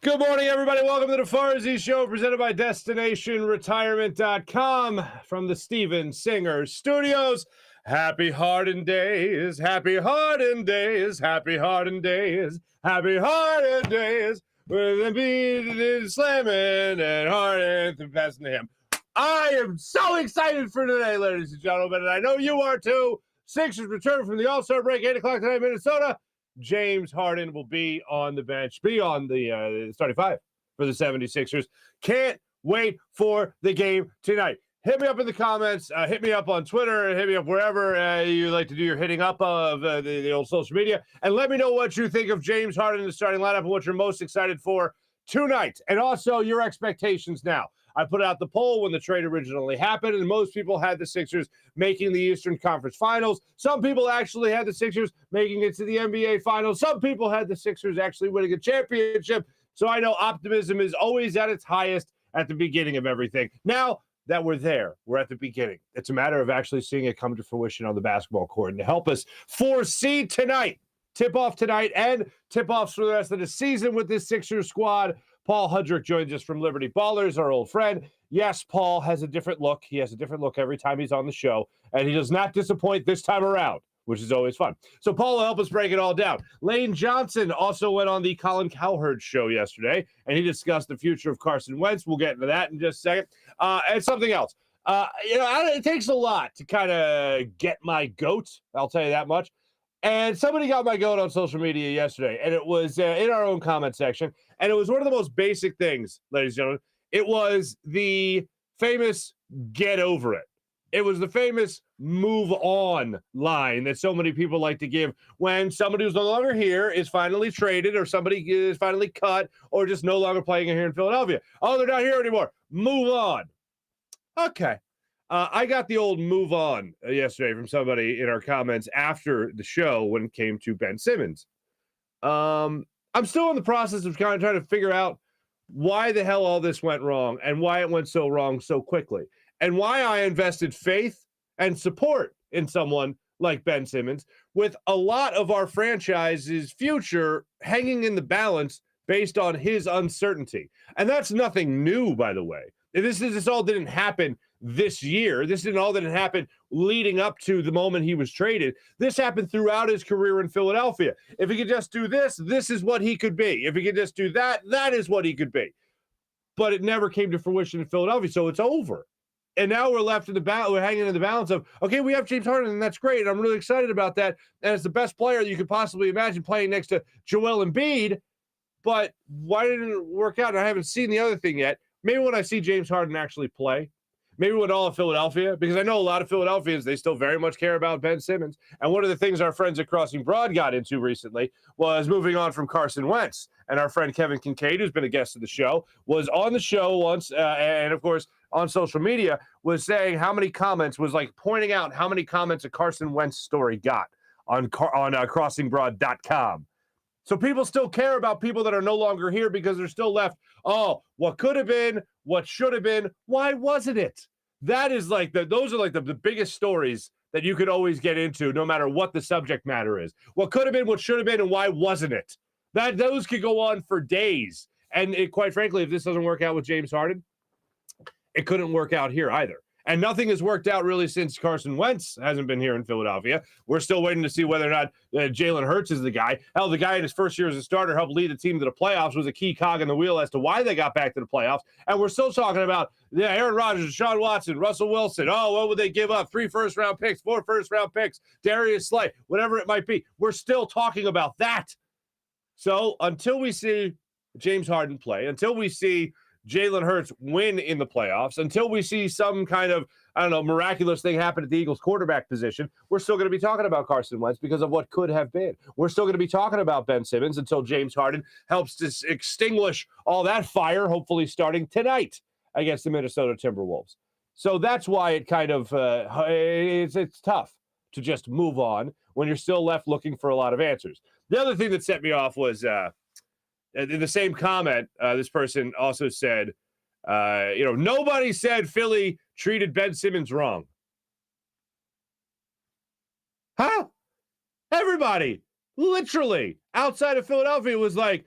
Good morning, everybody. Welcome to the Farzy Show, presented by DestinationRetirement.com from the Steven Singer Studios. Happy Harden days, happy Harden days, happy Harden days, happy Harden days. With Embiid slamming and Harden passing to him. I am so excited for today, ladies and gentlemen, and I know you are too. Sixers return from the All-Star break, 8 o'clock tonight, Minnesota. James Harden will be on the bench, be on the starting five for the 76ers. Can't wait for the game tonight. Hit me up in the comments. Hit me up on Twitter. Hit me up wherever you like to do your hitting up of the old social media. And let me know what you think of James Harden in the starting lineup and what you're most excited for tonight. And also your expectations now. I put out the poll when the trade originally happened, and most people had the Sixers making the Eastern Conference Finals. Some people actually had the Sixers making it to the NBA Finals. Some people had the Sixers actually winning a championship. So I know optimism is always at its highest at the beginning of everything. Now that we're there, we're at the beginning. It's a matter of actually seeing it come to fruition on the basketball court. And to help us foresee tonight, tip-off tonight, and tip-offs for the rest of the season with this Sixers squad, Paul Hudrick joins us from Liberty Ballers, our old friend. Yes, Paul has a different look. He has a different look every time he's on the show, and he does not disappoint this time around, which is always fun. So Paul will help us break it all down. Lane Johnson also went on the Colin Cowherd show yesterday, and he discussed the future of Carson Wentz. We'll get into that in just a second. And something else. It takes a lot to kind of get my goat, I'll tell you that much. And somebody got my goat on social media yesterday, and it was in our own comment section. And it was one of the most basic things, ladies and gentlemen. It was the famous get over it. It was the famous move on line that so many people like to give when somebody who's no longer here is finally traded, or somebody is finally cut, or just no longer playing here in Philadelphia. Oh, they're not here anymore. Move on. Okay. I got the old move on yesterday from somebody in our comments after the show when it came to Ben Simmons. I'm still in the process of kind of trying to figure out why the hell all this went wrong and why it went so wrong so quickly, and why I invested faith and support in someone like Ben Simmons with a lot of our franchise's future hanging in the balance based on his uncertainty. And that's nothing new, by the way. This all didn't happen this year. This didn't happen leading up to the moment he was traded. This happened throughout his career in Philadelphia. If he could just do this, this is what he could be. If he could just do that, that is what he could be. But it never came to fruition in Philadelphia, so it's over. And now we're left in the we're hanging in the balance of, okay, we have James Harden, and that's great, and I'm really excited about that. And it's the best player you could possibly imagine playing next to Joel Embiid. But why didn't it work out? And I haven't seen the other thing yet. Maybe when I see James Harden actually play, maybe with all of Philadelphia, because I know a lot of Philadelphians, they still very much care about Ben Simmons. And one of the things our friends at Crossing Broad got into recently was moving on from Carson Wentz. And our friend Kevin Kincaid, who's been a guest of the show, was on the show once, and of course on social media, was saying how many comments, was like pointing out how many comments a Carson Wentz story got on CrossingBroad.com. So people still care about people that are no longer here because they're still left. Oh, what could have been, what should have been, why wasn't it? That is like those are like the biggest stories that you could always get into, no matter what the subject matter is. What could have been, what should have been, and why wasn't it? Those could go on for days. And quite frankly, if this doesn't work out with James Harden, it couldn't work out here either. And nothing has worked out really since Carson Wentz hasn't been here in Philadelphia. We're still waiting to see whether or not Jalen Hurts is the guy. Hell, the guy in his first year as a starter helped lead the team to the playoffs, was a key cog in the wheel as to why they got back to the playoffs. And we're still talking about Aaron Rodgers, Deshaun Watson, Russell Wilson. Oh, what would they give up? 3 first-round picks, 4 first-round picks, Darius Slay, whatever it might be. We're still talking about that. So until we see James Harden play, until we see Jalen Hurts win in the playoffs, until we see some kind of, miraculous thing happen at the Eagles quarterback position, we're still going to be talking about Carson Wentz because of what could have been. We're still going to be talking about Ben Simmons until James Harden helps to extinguish all that fire, hopefully starting tonight against the Minnesota Timberwolves. So that's why it kind of, it's tough to just move on when you're still left looking for a lot of answers. The other thing that set me off was, in the same comment, this person also said, nobody said Philly treated Ben Simmons wrong. Huh? Everybody, literally, outside of Philadelphia was like,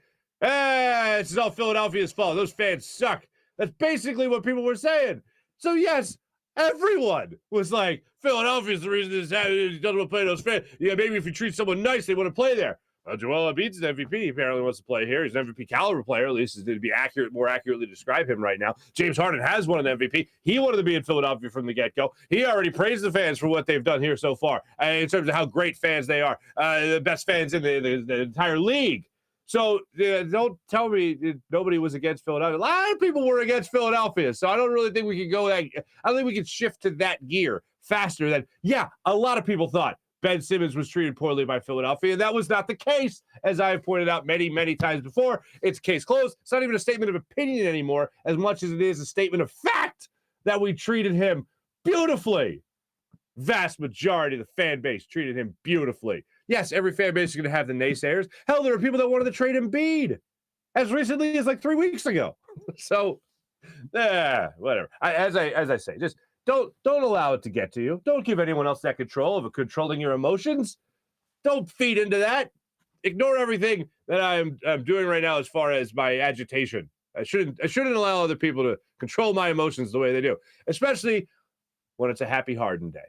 this is all Philadelphia's fault. Those fans suck. That's basically what people were saying. So, yes, everyone was like, Philadelphia's the reason this doesn't want to play those fans. Yeah, maybe if you treat someone nice, they want to play there. Joel Embiid's an MVP. He apparently wants to play here. He's an MVP caliber player. At least to be accurate, more accurately describe him right now. James Harden has won an MVP. He wanted to be in Philadelphia from the get-go. He already praised the fans for what they've done here so far in terms of how great fans they are, the best fans in the entire league. So don't tell me nobody was against Philadelphia. A lot of people were against Philadelphia. So I don't really think we can go that. I don't think we can shift to that gear faster than, yeah, a lot of people thought Ben Simmons was treated poorly by Philadelphia. And that was not the case, as I have pointed out many, many times before. It's case closed. It's not even a statement of opinion anymore, as much as it is a statement of fact that we treated him beautifully. Vast majority of the fan base treated him beautifully. Yes, every fan base is going to have the naysayers. Hell, there are people that wanted to trade Embiid as recently as like 3 weeks ago. So, whatever. As I say, just don't allow it to get to you. Don't give anyone else that control of controlling your emotions. Don't feed into that. Ignore everything that I'm doing right now as far as my agitation. I shouldn't allow other people to control my emotions the way they do, especially when it's a happy Harden day.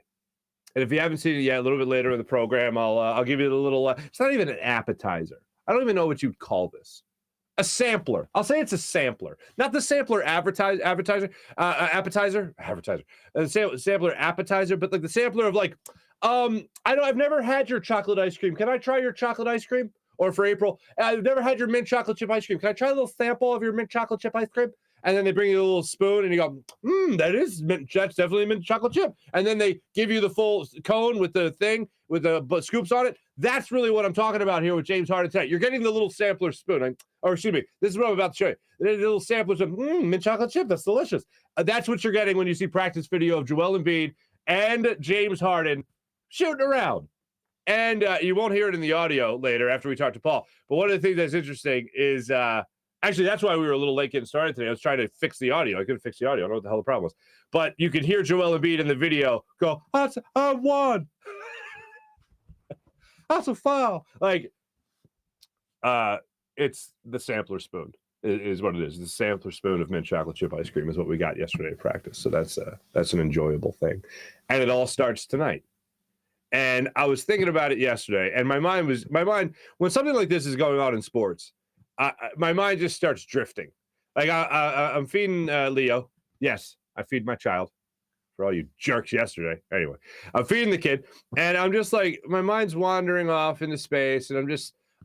And if you haven't seen it yet, a little bit later in the program, I'll give you a little. It's not even an appetizer. I don't even know what you'd call this. A sampler. I'll say it's a sampler, not the sampler appetizer. Sampler appetizer, but like the sampler of like, I've never had your chocolate ice cream. Can I try your chocolate ice cream? Or for April, I've never had your mint chocolate chip ice cream. Can I try a little sample of your mint chocolate chip ice cream? And then they bring you a little spoon, and you go, that's definitely mint chocolate chip. And then they give you the full cone with the thing, with the scoops on it. That's really what I'm talking about here with James Harden tonight. You're getting the little sampler spoon. This is what I'm about to show you. The little samplers of mint chocolate chip. That's delicious. That's what you're getting when you see practice video of Joel Embiid and James Harden shooting around. And you won't hear it in the audio later after we talk to Paul. But one of the things that's interesting is actually, that's why we were a little late getting started today. I was trying to fix the audio. I couldn't fix the audio. I don't know what the hell the problem was. But you could hear Joel Embiid in the video go, I won. That's a foul. Like, it's the sampler spoon is what it is. The sampler spoon of mint chocolate chip ice cream is what we got yesterday at practice. So that's an enjoyable thing. And it all starts tonight. And I was thinking about it yesterday, and my mind, when something like this is going on in sports, my mind just starts drifting. Like I'm feeding Leo. Yes, I feed my child. For all you jerks yesterday. Anyway, I'm feeding the kid, and I'm just like, my mind's wandering off into space, and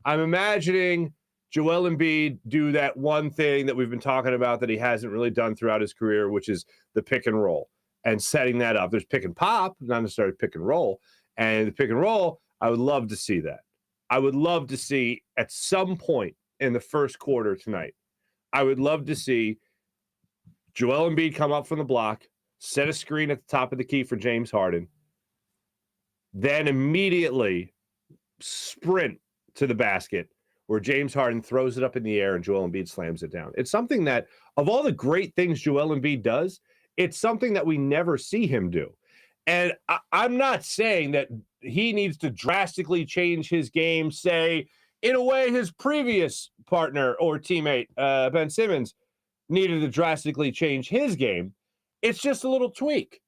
I'm imagining Joel Embiid do that one thing that we've been talking about that he hasn't really done throughout his career, which is the pick and roll and setting that up. There's pick and pop, not necessarily pick and roll. And the pick and roll, I would love to see that. I would love to see at some point in the first quarter tonight, I would love to see Joel Embiid come up from the block, set a screen at the top of the key for James Harden, then immediately sprint to the basket where James Harden throws it up in the air and Joel Embiid slams it down. It's something that, of all the great things Joel Embiid does, it's something that we never see him do. And I'm not saying that he needs to drastically change his game, say, in a way his previous partner or teammate, Ben Simmons, needed to drastically change his game. It's just a little tweak.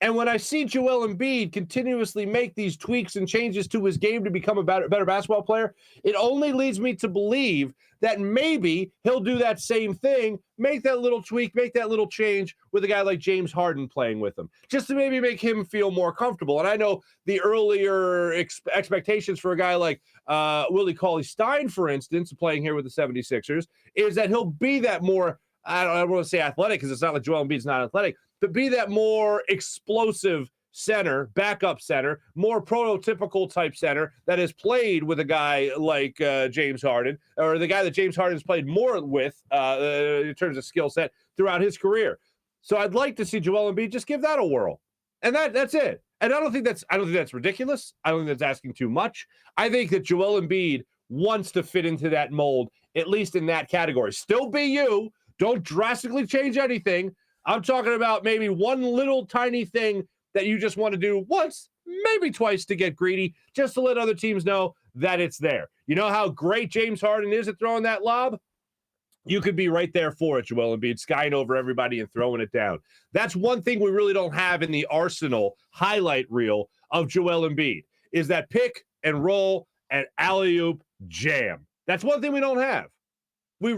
And when I see Joel Embiid continuously make these tweaks and changes to his game to become a better basketball player, it only leads me to believe that maybe he'll do that same thing, make that little tweak, make that little change with a guy like James Harden playing with him, just to maybe make him feel more comfortable. And I know the earlier expectations for a guy like Willie Cauley-Stein, for instance, playing here with the 76ers, is that he'll be that more, I don't want to say athletic because it's not like Joel Embiid's not athletic, but be that more explosive center, backup center, more prototypical type center that has played with a guy like James Harden, or the guy that James Harden's played more with in terms of skill set throughout his career. So I'd like to see Joel Embiid just give that a whirl. And that's it. And I don't think that's ridiculous. I don't think that's asking too much. I think that Joel Embiid wants to fit into that mold, at least in that category. Still be you. Don't drastically change anything. I'm talking about maybe one little tiny thing that you just want to do once, maybe twice to get greedy, just to let other teams know that it's there. You know how great James Harden is at throwing that lob? you could be right there for it, Joel Embiid, skying over everybody and throwing it down. That's one thing we really don't have in the arsenal highlight reel of Joel Embiid, is that pick and roll and alley-oop jam. That's one thing we don't have. We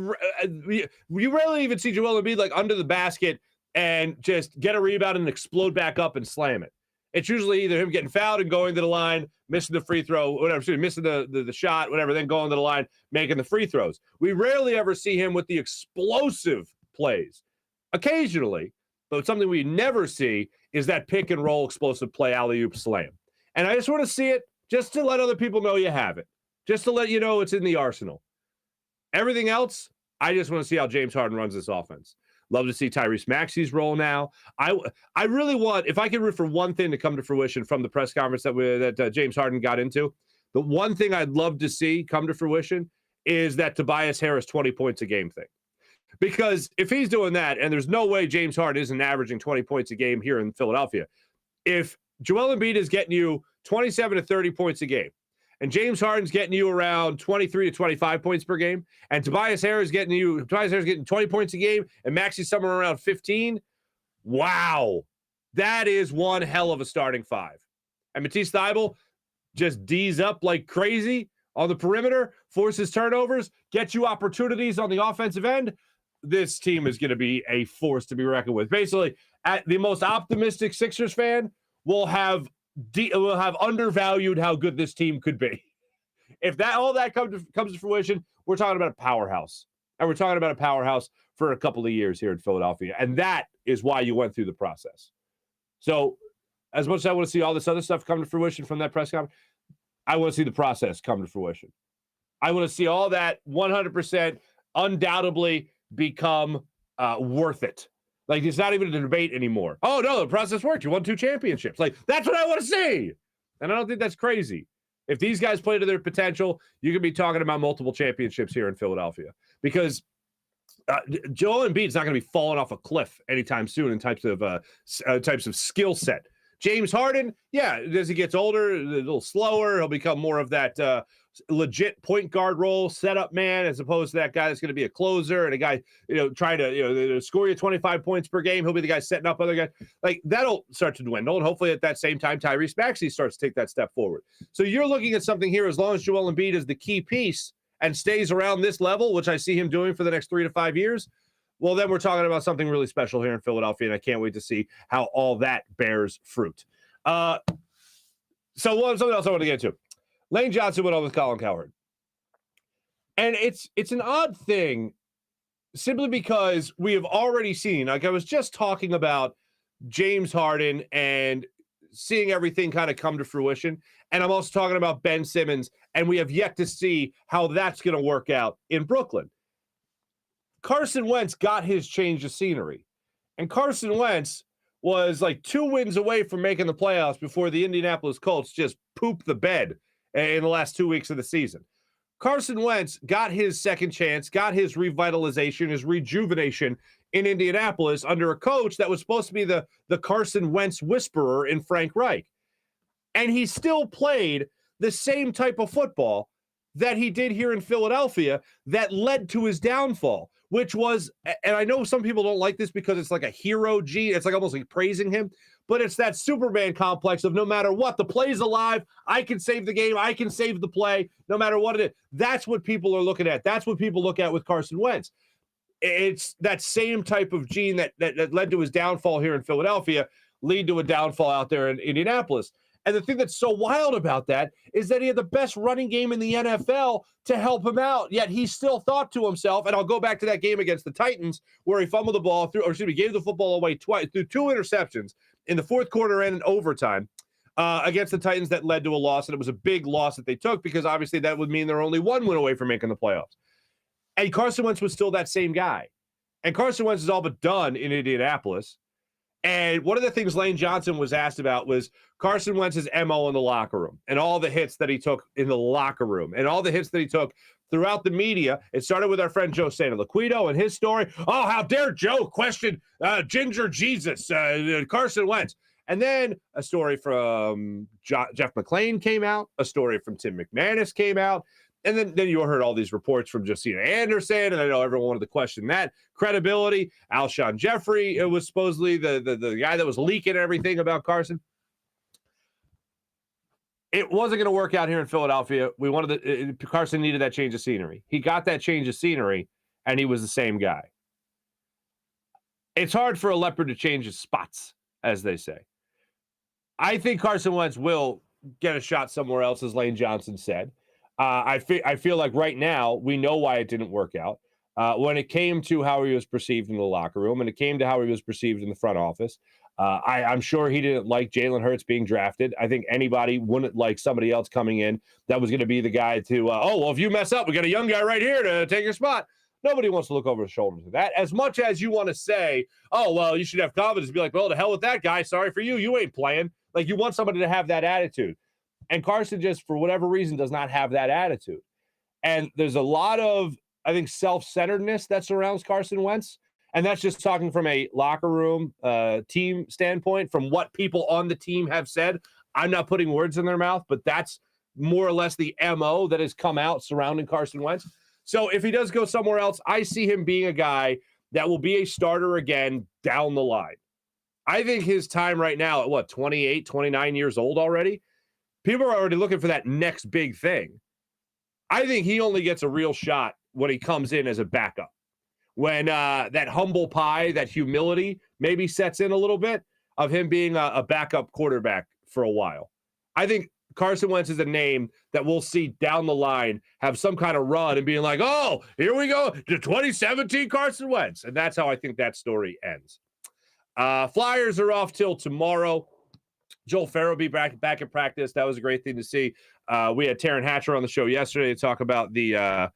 rarely even see Joel Embiid like under the basket and just get a rebound and explode back up and slam it. It's usually either him getting fouled and going to the line, missing the free throw, whatever, missing the shot, whatever, then going to the line, making the free throws. We rarely ever see him with the explosive plays. Occasionally, but something we never see is that pick and roll explosive play, alley-oop slam. And I just want to see it just to let other people know you have it, just to let you know it's in the arsenal. Everything else, I just want to see how James Harden runs this offense. Love to see Tyrese Maxey's role now. I really want, if I could root for one thing to come to fruition from the press conference that James Harden got into, the one thing I'd love to see come to fruition is that Tobias Harris 20 points a game thing. Because if he's doing that, and there's no way James Harden isn't averaging 20 points a game here in Philadelphia, if Joel Embiid is getting you 27 to 30 points a game, and James Harden's getting you around 23 to 25 points per game, and Tobias Harris getting 20 points a game, and Maxey's somewhere around 15. Wow. That is one hell of a starting five. And Matisse Thybulle just D's up like crazy on the perimeter, forces turnovers, gets you opportunities on the offensive end. This team is going to be a force to be reckoned with. Basically, at the most optimistic Sixers fan will have undervalued how good this team could be. If all that comes to fruition, we're talking about a powerhouse. And we're talking about a powerhouse for a couple of years here in Philadelphia. And that is why you went through the process. So as much as I want to see all this other stuff come to fruition from that press conference, I want to see the process come to fruition. I want to see all that 100% undoubtedly become worth it. Like, it's not even a debate anymore. Oh, no, the process worked. You won 2 championships. Like, that's what I want to see. And I don't think that's crazy. If these guys play to their potential, you could be talking about multiple championships here in Philadelphia. Because Joel Embiid's not going to be falling off a cliff anytime soon in types of skill set. James Harden, yeah, as he gets older, a little slower, he'll become more of that legit point guard role, setup man, as opposed to that guy that's going to be a closer and a guy, trying to, score you 25 points per game. He'll be the guy setting up other guys. Like, that'll start to dwindle. And hopefully at that same time, Tyrese Maxey starts to take that step forward. So you're looking at something here, as long as Joel Embiid is the key piece and stays around this level, which I see him doing for the next 3 to 5 years, well, then we're talking about something really special here in Philadelphia, and I can't wait to see how all that bears fruit. Something else I want to get to. Lane Johnson went on with Colin Cowherd. And it's an odd thing simply because we have already seen, like I was just talking about James Harden and seeing everything kind of come to fruition. And I'm also talking about Ben Simmons, and we have yet to see how that's going to work out in Brooklyn. Carson Wentz got his change of scenery. And Carson Wentz was like 2 wins away from making the playoffs before the Indianapolis Colts just pooped the bed in the last 2 weeks of the season. Carson Wentz got his second chance, got his revitalization, his rejuvenation in Indianapolis under a coach that was supposed to be the Carson Wentz whisperer in Frank Reich. And he still played the same type of football that he did here in Philadelphia that led to his downfall, which was, and I know some people don't like this because it's like a hero gene. It's like almost like praising him, but it's that Superman complex of no matter what, the play's alive. I can save the game. I can save the play no matter what it is. That's what people are looking at. That's what people look at with Carson Wentz. It's that same type of gene that led to his downfall here in Philadelphia, lead to a downfall out there in Indianapolis. And the thing that's so wild about that is that he had the best running game in the NFL to help him out, yet he still thought to himself, and I'll go back to that game against the Titans where he fumbled the ball gave the football away twice through 2 interceptions in the fourth quarter and in overtime against the Titans that led to a loss, and it was a big loss that they took because obviously that would mean they're only 1 win away from making the playoffs. And Carson Wentz was still that same guy. And Carson Wentz is all but done in Indianapolis. And one of the things Lane Johnson was asked about was Carson Wentz's MO in the locker room and all the hits that he took in the locker room and all the hits that he took throughout the media. It started with our friend Joe Santoliquito and his story. Oh, how dare Joe question Ginger Jesus, Carson Wentz. And then a story from Jeff McClain came out. A story from Tim McManus came out. And then you heard all these reports from Josina Anderson, and I know everyone wanted to question that credibility. Alshon Jeffrey, it was supposedly the guy that was leaking everything about Carson. It wasn't going to work out here in Philadelphia. Carson needed that change of scenery. He got that change of scenery, and he was the same guy. It's hard for a leopard to change his spots, as they say. I think Carson Wentz will get a shot somewhere else, as Lane Johnson said. I feel like right now we know why it didn't work out. When it came to how he was perceived in the locker room, and it came to how he was perceived in the front office, I'm sure he didn't like Jalen Hurts being drafted. I think anybody wouldn't like somebody else coming in that was going to be the guy to, if you mess up, we got a young guy right here to take your spot. Nobody wants to look over his shoulder to that. As much as you want to say, you should have confidence, be like, well, to hell with that guy. Sorry for you. You ain't playing. Like, you want somebody to have that attitude. And Carson just, for whatever reason, does not have that attitude. And there's a lot of, I think, self-centeredness that surrounds Carson Wentz. And that's just talking from a locker room team standpoint, from what people on the team have said. I'm not putting words in their mouth, but that's more or less the MO that has come out surrounding Carson Wentz. So if he does go somewhere else, I see him being a guy that will be a starter again down the line. I think his time right now at 28, 29 years old already, people are already looking for that next big thing. I think he only gets a real shot when he comes in as a backup. When that humble pie, that humility maybe sets in a little bit of him being a backup quarterback for a while. I think Carson Wentz is a name that we'll see down the line have some kind of run and being like, oh, here we go, the 2017 Carson Wentz. And that's how I think that story ends. Flyers are off till tomorrow. Joel Farrow will be back at practice. That was a great thing to see. We had Taryn Hatcher on the show yesterday to talk about the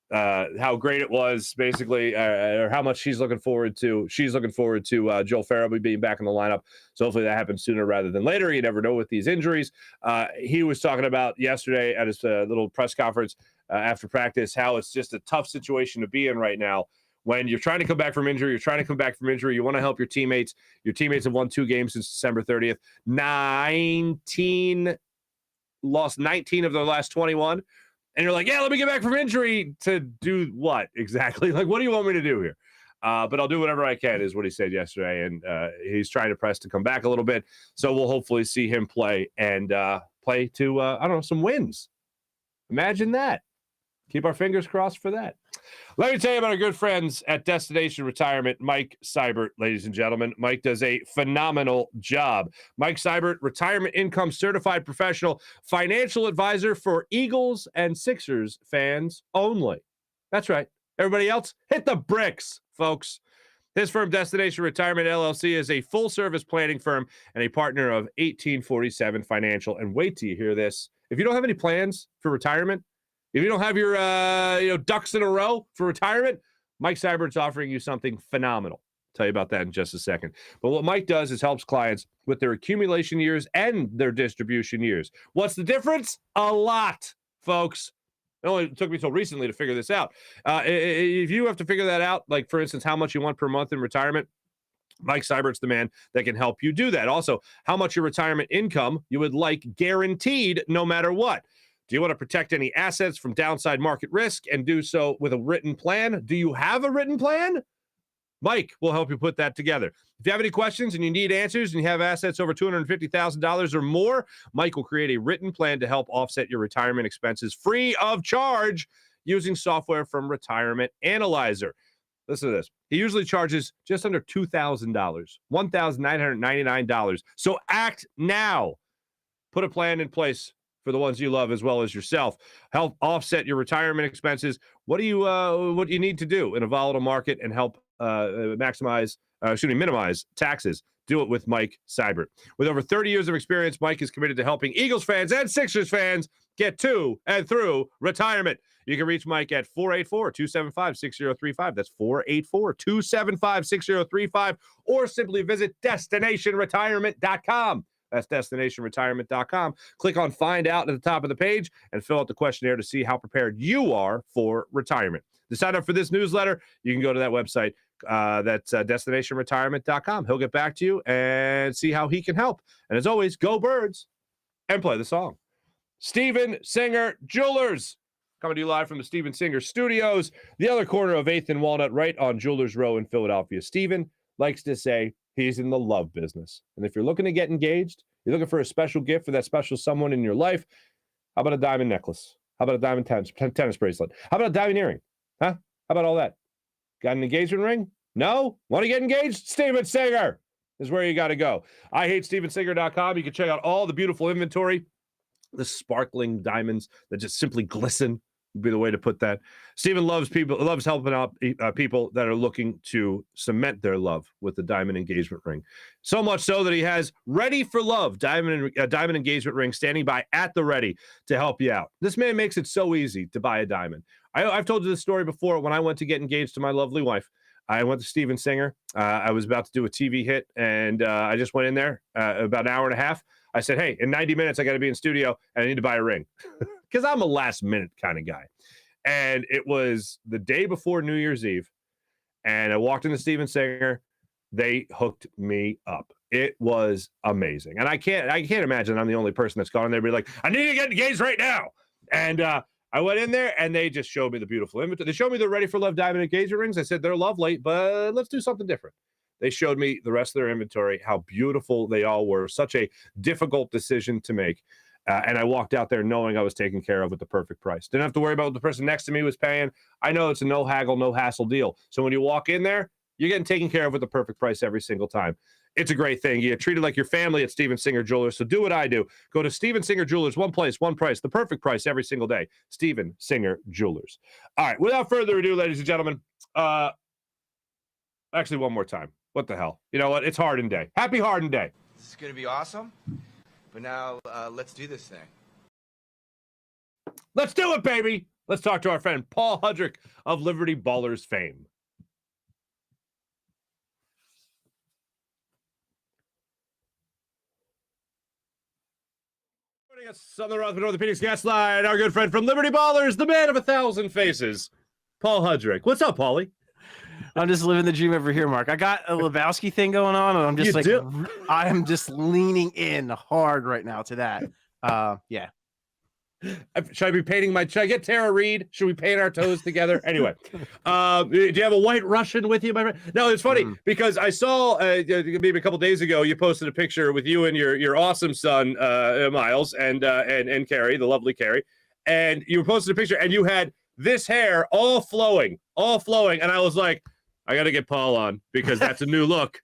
how great it was, basically, or how much she's looking forward to. She's looking forward to Joel Farrow being back in the lineup. So hopefully that happens sooner rather than later. You never know with these injuries. He was talking about yesterday at his little press conference after practice how it's just a tough situation to be in right now. When you're trying to come back from injury, you want to help your teammates. Your teammates have won 2 games since December 30th. Lost 19 of their last 21. And you're like, yeah, let me get back from injury to do what exactly? Like, what do you want me to do here? But I'll do whatever I can, is what he said yesterday. And he's trying to press to come back a little bit. So we'll hopefully see him play and play to, some wins. Imagine that. Keep our fingers crossed for that. Let me tell you about our good friends at Destination Retirement, Mike Seibert, ladies and gentlemen. Mike does a phenomenal job. Mike Seibert, retirement income certified professional, financial advisor for Eagles and Sixers fans only. That's right. Everybody else, hit the bricks, folks. His firm, Destination Retirement LLC, is a full-service planning firm and a partner of 1847 Financial. And wait till you hear this. If you don't have any plans for retirement, if you don't have your ducks in a row for retirement, Mike Seibert's offering you something phenomenal. I'll tell you about that in just a second. But what Mike does is helps clients with their accumulation years and their distribution years. What's the difference? A lot, folks. It only took me till recently to figure this out. If you have to figure that out, like, for instance, how much you want per month in retirement, Mike Seibert's the man that can help you do that. Also, how much your retirement income you would like guaranteed no matter what. Do you want to protect any assets from downside market risk and do so with a written plan? Do you have a written plan? Mike will help you put that together. If you have any questions and you need answers and you have assets over $250,000 or more, Mike will create a written plan to help offset your retirement expenses free of charge using software from Retirement Analyzer. Listen to this. He usually charges just under $2,000, $1,999. So act now. Put a plan in place for the ones you love as well as yourself. Help offset your retirement expenses. What do you need to do in a volatile market and help minimize taxes? Do it with Mike Seibert. With over 30 years of experience, Mike is committed to helping Eagles fans and Sixers fans get to and through retirement. You can reach Mike at 484-275-6035. That's 484-275-6035, or simply visit destinationretirement.com. That's destinationretirement.com. Click on Find Out at the top of the page and fill out the questionnaire to see how prepared you are for retirement. To sign up for this newsletter, you can go to that website. That's destinationretirement.com. He'll get back to you and see how he can help. And as always, go Birds and play the song. Steven Singer Jewelers. coming to you live from the Steven Singer Studios, the other corner of 8th and Walnut, right on Jewelers Row in Philadelphia. Steven likes to say he's in the love business. And if you're looking to get engaged, you're looking for a special gift for that special someone in your life, how about a diamond necklace? How about a diamond tennis bracelet? How about a diamond earring? Huh? How about all that? Got an engagement ring? No? Want to get engaged? Steven Singer is where you got to go. IHateStevenSinger.com. You can check out all the beautiful inventory, the sparkling diamonds that just simply glisten would be the way to put that. Steven loves helping out people that are looking to cement their love with the diamond engagement ring. So much so that he has Ready for Love diamond engagement ring standing by at the ready to help you out. This man makes it so easy to buy a diamond. I've told you this story before. When I went to get engaged to my lovely wife, I went to Steven Singer. I was about to do a TV hit, and I just went in there about an hour and a half. I said, hey, in 90 minutes, I got to be in studio, and I need to buy a ring. Because I'm a last-minute kind of guy. And it was the day before New Year's Eve, and I walked into Steven Singer. They hooked me up. It was amazing. And I can't imagine I'm the only person that's gone in there and be like, I need to get engaged right now. And I went in there, and they just showed me the beautiful inventory. They showed me the Ready for Love diamond engagement rings. I said, they're lovely, but let's do something different. They showed me the rest of their inventory, how beautiful they all were. Such a difficult decision to make. And I walked out there knowing I was taken care of with the perfect price. Didn't have to worry about what the person next to me was paying. I know it's a no haggle, no hassle deal. So when you walk in there, you're getting taken care of with the perfect price every single time. It's a great thing. You get treated like your family at Steven Singer Jewelers. So do what I do. Go to Steven Singer Jewelers, one place, one price, the perfect price every single day. Steven Singer Jewelers. All right, without further ado, ladies and gentlemen, actually one more time. What the hell? You know what? It's Harden Day. Happy Harden Day. This is going to be awesome. But now let's do this thing. Let's do it, baby. Let's talk to our friend Paul Hudrick of Liberty Ballers fame. Joining us on the Rothman Orthopaedics guest line, our good friend from Liberty Ballers, the man of 1,000 faces, Paul Hudrick. What's up, Paulie? I'm just living the dream over here, Mark. I got a Lebowski thing going on, and I'm just I am just leaning in hard right now to that. Yeah. Should I get Tara Reid? Should we paint our toes together? Anyway, do you have a white Russian with you, my friend? No, it's funny because I saw maybe a couple days ago you posted a picture with you and your awesome son Miles and Carrie, the lovely Carrie, and you posted a picture and you had this hair all flowing, and I was like, I got to get Paul on because that's a new look,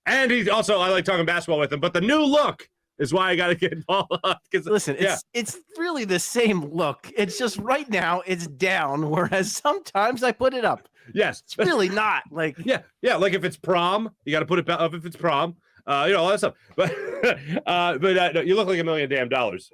and he's also I like talking basketball with him, but the new look is why I got to get Paul on. Because listen, it's really the same look. It's just right now it's down, whereas sometimes I put it up. Yes, it's really not like yeah. Like if it's prom, you got to put it up. If it's prom, all that stuff. But no, you look like $1 million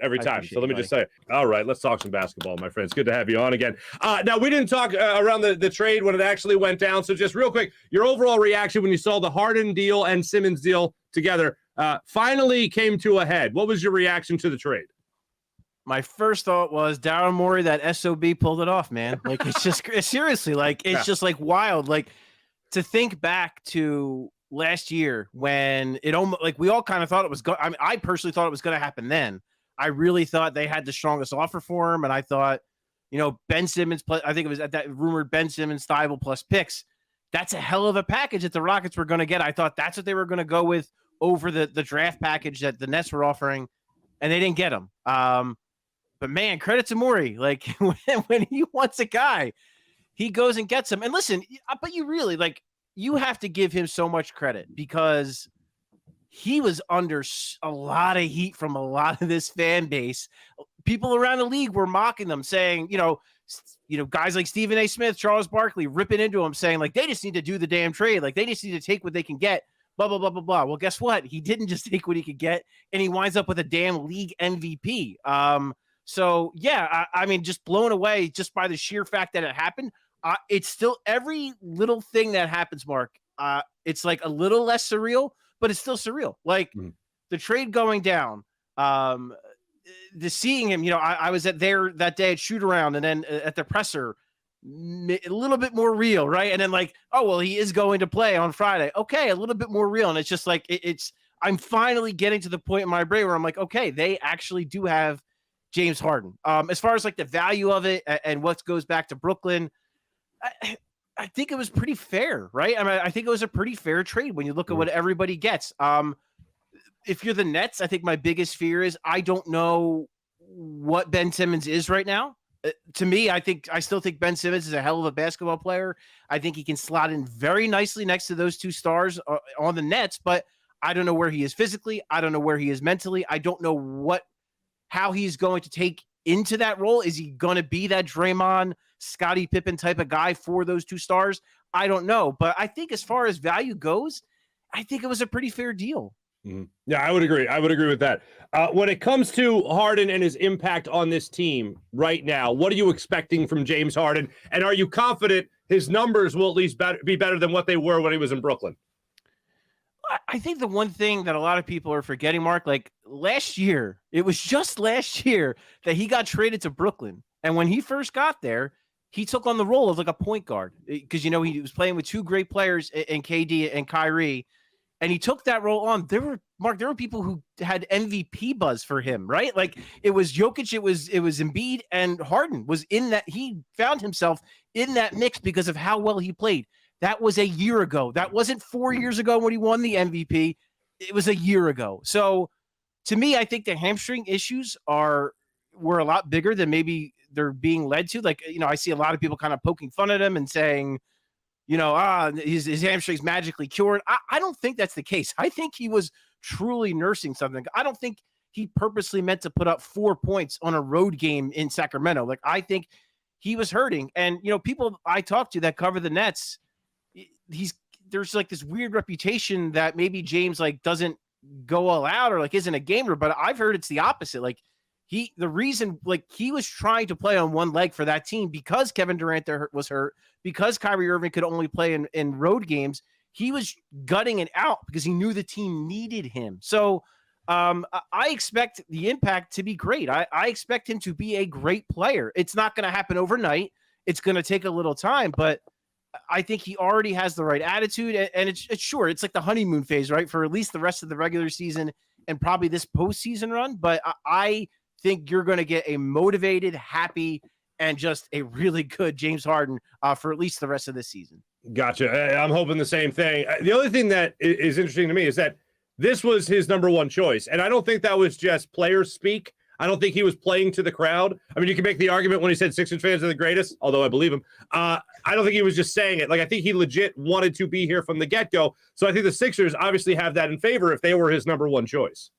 every time. So let me just say, all right, let's talk some basketball, my friends. Good to have you on again. Now we didn't talk around the trade when it actually went down. So just real quick, your overall reaction when you saw the Harden deal and Simmons deal together finally came to a head. What was your reaction to the trade? My first thought was Daryl Morey, that SOB pulled it off, man. Like it's just seriously, like it's just like wild. Like to think back to last year when it almost like we all kind of thought it was going. I mean, I personally thought it was going to happen then. I really thought they had the strongest offer for him, and I thought, Ben Simmons plus I think it was at that rumored Ben Simmons, Thibault plus picks. That's a hell of a package that the Rockets were going to get. I thought that's what they were going to go with over the draft package that the Nets were offering, and they didn't get him. But man, credit to Morey. Like when he wants a guy, he goes and gets him. And listen, but you really you have to give him so much credit because he was under a lot of heat from a lot of this fan base. People around the league were mocking them, saying, guys like Stephen A. Smith, Charles Barkley, ripping into him, saying like they just need to do the damn trade, like they just need to take what they can get. Blah blah blah blah blah. Well, guess what? He didn't just take what he could get, and he winds up with a damn league MVP. So yeah, I mean, just blown away just by the sheer fact that it happened. It's still every little thing that happens, Mark. It's like a little less surreal, but it's still surreal. Like the trade going down, the seeing him. I was there that day at shoot around, and then at the presser, a little bit more real, right? And then he is going to play on Friday. Okay, a little bit more real, and it's just like it's. I'm finally getting to the point in my brain where I'm like, okay, they actually do have James Harden. As far as like the value of it and what goes back to Brooklyn, I think it was pretty fair, right? I mean, I think it was a pretty fair trade when you look at what everybody gets. If you're the Nets, I think my biggest fear is I don't know what Ben Simmons is right now. To me, I still think Ben Simmons is a hell of a basketball player. I think he can slot in very nicely next to those two stars on the Nets, but I don't know where he is physically. I don't know where he is mentally. I don't know how he's going to take into that role. Is he going to be that Draymond, Scottie Pippen type of guy for those two stars? I don't know. But I think as far as value goes, I think it was a pretty fair deal. Mm-hmm. Yeah, I would agree. I would agree with that. When it comes to Harden and his impact on this team right now, what are you expecting from James Harden? And are you confident his numbers will at least be better than what they were when he was in Brooklyn? I think the one thing that a lot of people are forgetting, Mark, like last year, it was just last year that he got traded to Brooklyn. And when he first got there, he took on the role of like a point guard because, you know, he was playing with two great players in KD and Kyrie. And he took that role on. There were people who had MVP buzz for him, right? Like it was Jokic, it was Embiid, and Harden was in that. He found himself in that mix because of how well he played. That was a year ago. That wasn't 4 years ago when he won the MVP. It was a year ago. So to me, I think the hamstring issues were a lot bigger than maybe they're being led to. Like, you know, I see a lot of people kind of poking fun at him and saying, you know, his hamstring's magically cured. I don't think that's the case. I think he was truly nursing something. I don't think he purposely meant to put up 4 points on a road game in Sacramento. Like, I think he was hurting. And, you know, people I talk to that cover the Nets, there's like this weird reputation that maybe James like doesn't go all out or like isn't a gamer, but I've heard it's the opposite. Like the reason like he was trying to play on one leg for that team because Kevin Durant was hurt, because Kyrie Irving could only play in road games. He was gutting it out because he knew the team needed him. So I expect the impact to be great. I expect him to be a great player. It's not going to happen overnight. It's going to take a little time, but I think he already has the right attitude, and it's sure it's like the honeymoon phase, right? For at least the rest of the regular season and probably this postseason run. But I think you're going to get a motivated, happy, and just a really good James Harden for at least the rest of this season. Gotcha. I'm hoping the same thing. The other thing that is interesting to me is that this was his number one choice, and I don't think that was just player speak. I don't think he was playing to the crowd. I mean, you can make the argument when he said Sixers fans are the greatest, although I believe him. I don't think he was just saying it. Like, I think he legit wanted to be here from the get-go. So I think the Sixers obviously have that in favor if they were his number one choice.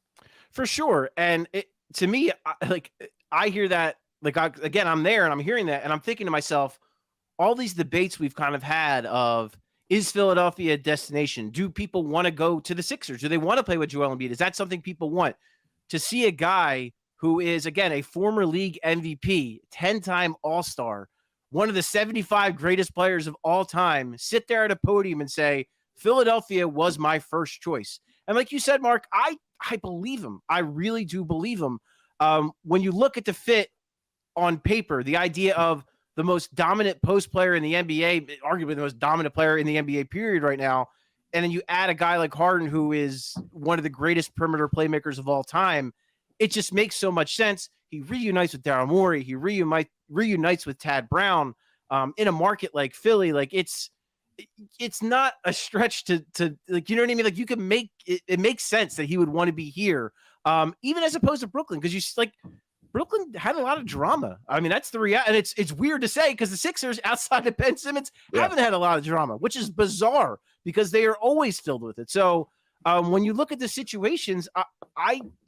For sure. And to me, I hear that, I'm there and I'm hearing that and I'm thinking to myself, all these debates we've kind of had of, is Philadelphia a destination? Do people want to go to the Sixers? Do they want to play with Joel Embiid? Is that something people want? To see a guy who is, again, a former league MVP, 10-time All-Star, one of the 75 greatest players of all time, sit there at a podium and say, Philadelphia was my first choice. And like you said, Mark, I believe him. I really do believe him. When you look at the fit on paper, the idea of the most dominant post player in the NBA, arguably the most dominant player in the NBA period right now, and then you add a guy like Harden, who is one of the greatest perimeter playmakers of all time, it just makes so much sense. He reunites with Daryl Morey. He reunites with Tad Brown in a market like Philly. Like it's not a stretch to like, you know what I mean? Like you can make it makes sense that he would want to be here, even as opposed to Brooklyn, because you like Brooklyn had a lot of drama. I mean, that's the reality. And it's weird to say because the Sixers outside of Ben Simmons haven't had a lot of drama, which is bizarre because they are always filled with it. So when you look at the situations,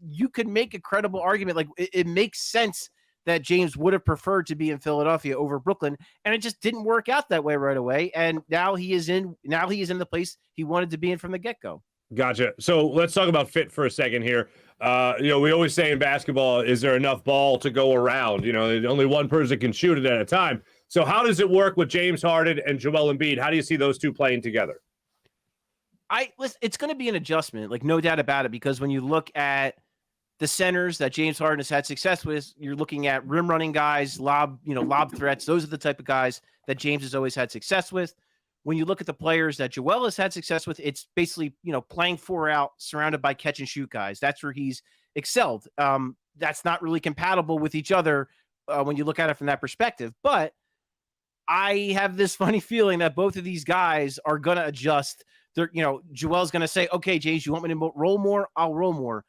you could make a credible argument. Like it makes sense that James would have preferred to be in Philadelphia over Brooklyn, and it just didn't work out that way right away. And now he is in the place he wanted to be in from the get-go. Gotcha. So let's talk about fit for a second here. We always say in basketball, is there enough ball to go around? Only one person can shoot it at a time. So how does it work with James Harden and Joel Embiid? How do you see those two playing together? It's going to be an adjustment, like no doubt about it, because when you look at the centers that James Harden has had success with, you're looking at rim running guys, lob threats. Those are the type of guys that James has always had success with. When you look at the players that Joel has had success with, it's basically, playing 4 out, surrounded by catch and shoot guys. That's where he's excelled. that's not really compatible with each other when you look at it from that perspective. But I have this funny feeling that both of these guys are going to adjust. Joel's going to say, okay, James, you want me to roll more? I'll roll more.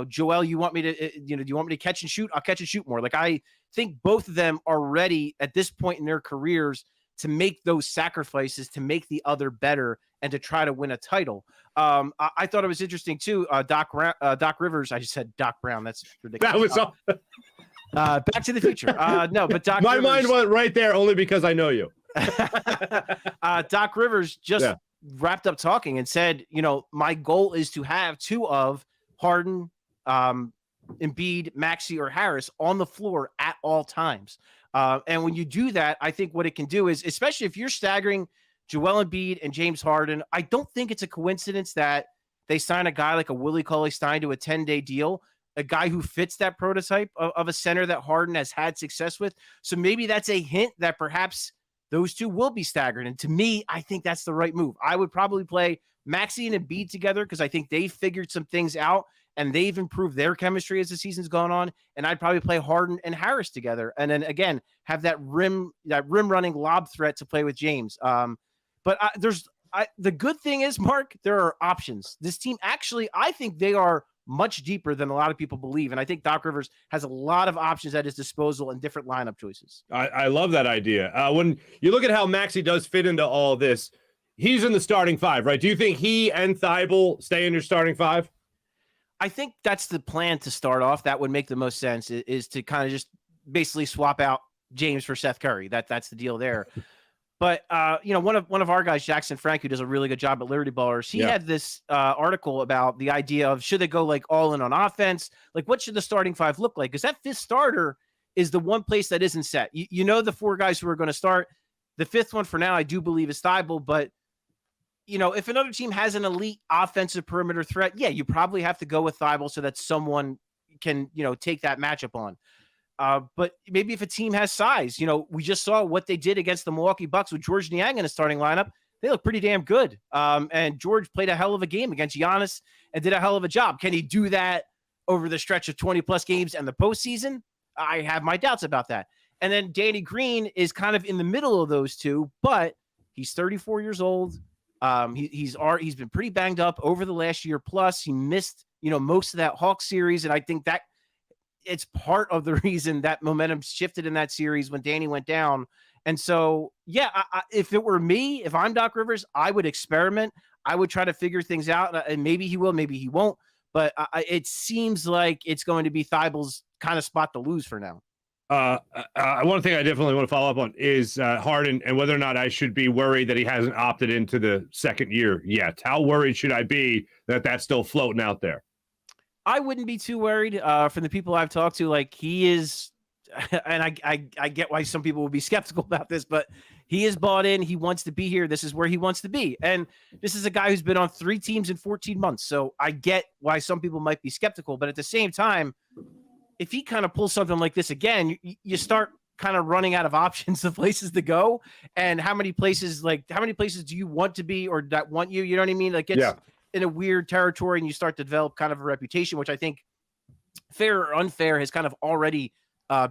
Joel, you want me to, do you want me to catch and shoot? I'll catch and shoot more. Like, I think both of them are ready at this point in their careers to make those sacrifices, to make the other better, and to try to win a title. I thought it was interesting too. Doc Rivers. I just said Doc Brown. That's ridiculous. That was all. Back to the Future. No, but Doc. My Rivers, mind went right there only because I know you. Doc Rivers just wrapped up talking and said, my goal is to have two of Harden, Embiid, Maxey, or Harris on the floor at all times. And when you do that, I think what it can do is, especially if you're staggering Joel Embiid and James Harden, I don't think it's a coincidence that they sign a guy like a Willie Cauley-Stein to a 10-day deal, a guy who fits that prototype of a center that Harden has had success with. So maybe that's a hint that perhaps those two will be staggered. And to me, I think that's the right move. I would probably play Maxey and Embiid together because I think they figured some things out and they've improved their chemistry as the season's gone on. And I'd probably play Harden and Harris together. And then again, have that rim running lob threat to play with James. But the good thing is, Mark, there are options. This team actually, I think they are much deeper than a lot of people believe. And I think Doc Rivers has a lot of options at his disposal and different lineup choices. I love that idea. When you look at how Maxey does fit into all this, he's in the starting five, right? Do you think he and Thibault stay in your starting five? I think that's the plan to start off. That would make the most sense, is to kind of just basically swap out James for Seth Curry. That's the deal there. But one of our guys, Jackson Frank, who does a really good job at Liberty Ballers, he had this article about the idea of should they go like all in on offense? Like, what should the starting five look like? Because that fifth starter is the one place that isn't set. The four guys who are going to start. The fifth one for now, I do believe, is Thibault. But if another team has an elite offensive perimeter threat, you probably have to go with Thibault so that someone can take that matchup on. But maybe if a team has size, we just saw what they did against the Milwaukee Bucks with George Niang in the starting lineup. They look pretty damn good. And George played a hell of a game against Giannis and did a hell of a job. Can he do that over the stretch of 20-plus games and the postseason? I have my doubts about that. And then Danny Green is kind of in the middle of those two, but he's 34 years old. He's been pretty banged up over the last year plus. He missed, most of that Hawks series, and I think that it's part of the reason that momentum shifted in that series when Danny went down. And so, if it were me, if I'm Doc Rivers, I would experiment. I would try to figure things out, and maybe he will, maybe he won't. But it seems like it's going to be Thibault's kind of spot to lose for now. One thing I definitely want to follow up on is Harden and whether or not I should be worried that he hasn't opted into the second year yet. How worried should I be that that's still floating out there? I wouldn't be too worried from the people I've talked to. Like, he is, and I get why some people would be skeptical about this, but he is bought in. He wants to be here. This is where he wants to be. And this is a guy who's been on 3 teams in 14 months. So I get why some people might be skeptical, but at the same time, if he kind of pulls something like this again, you start kind of running out of options of places to go. And how many places do you want to be or that want you? You know what I mean? Like, it's in a weird territory and you start to develop kind of a reputation, which I think, fair or unfair, has kind of already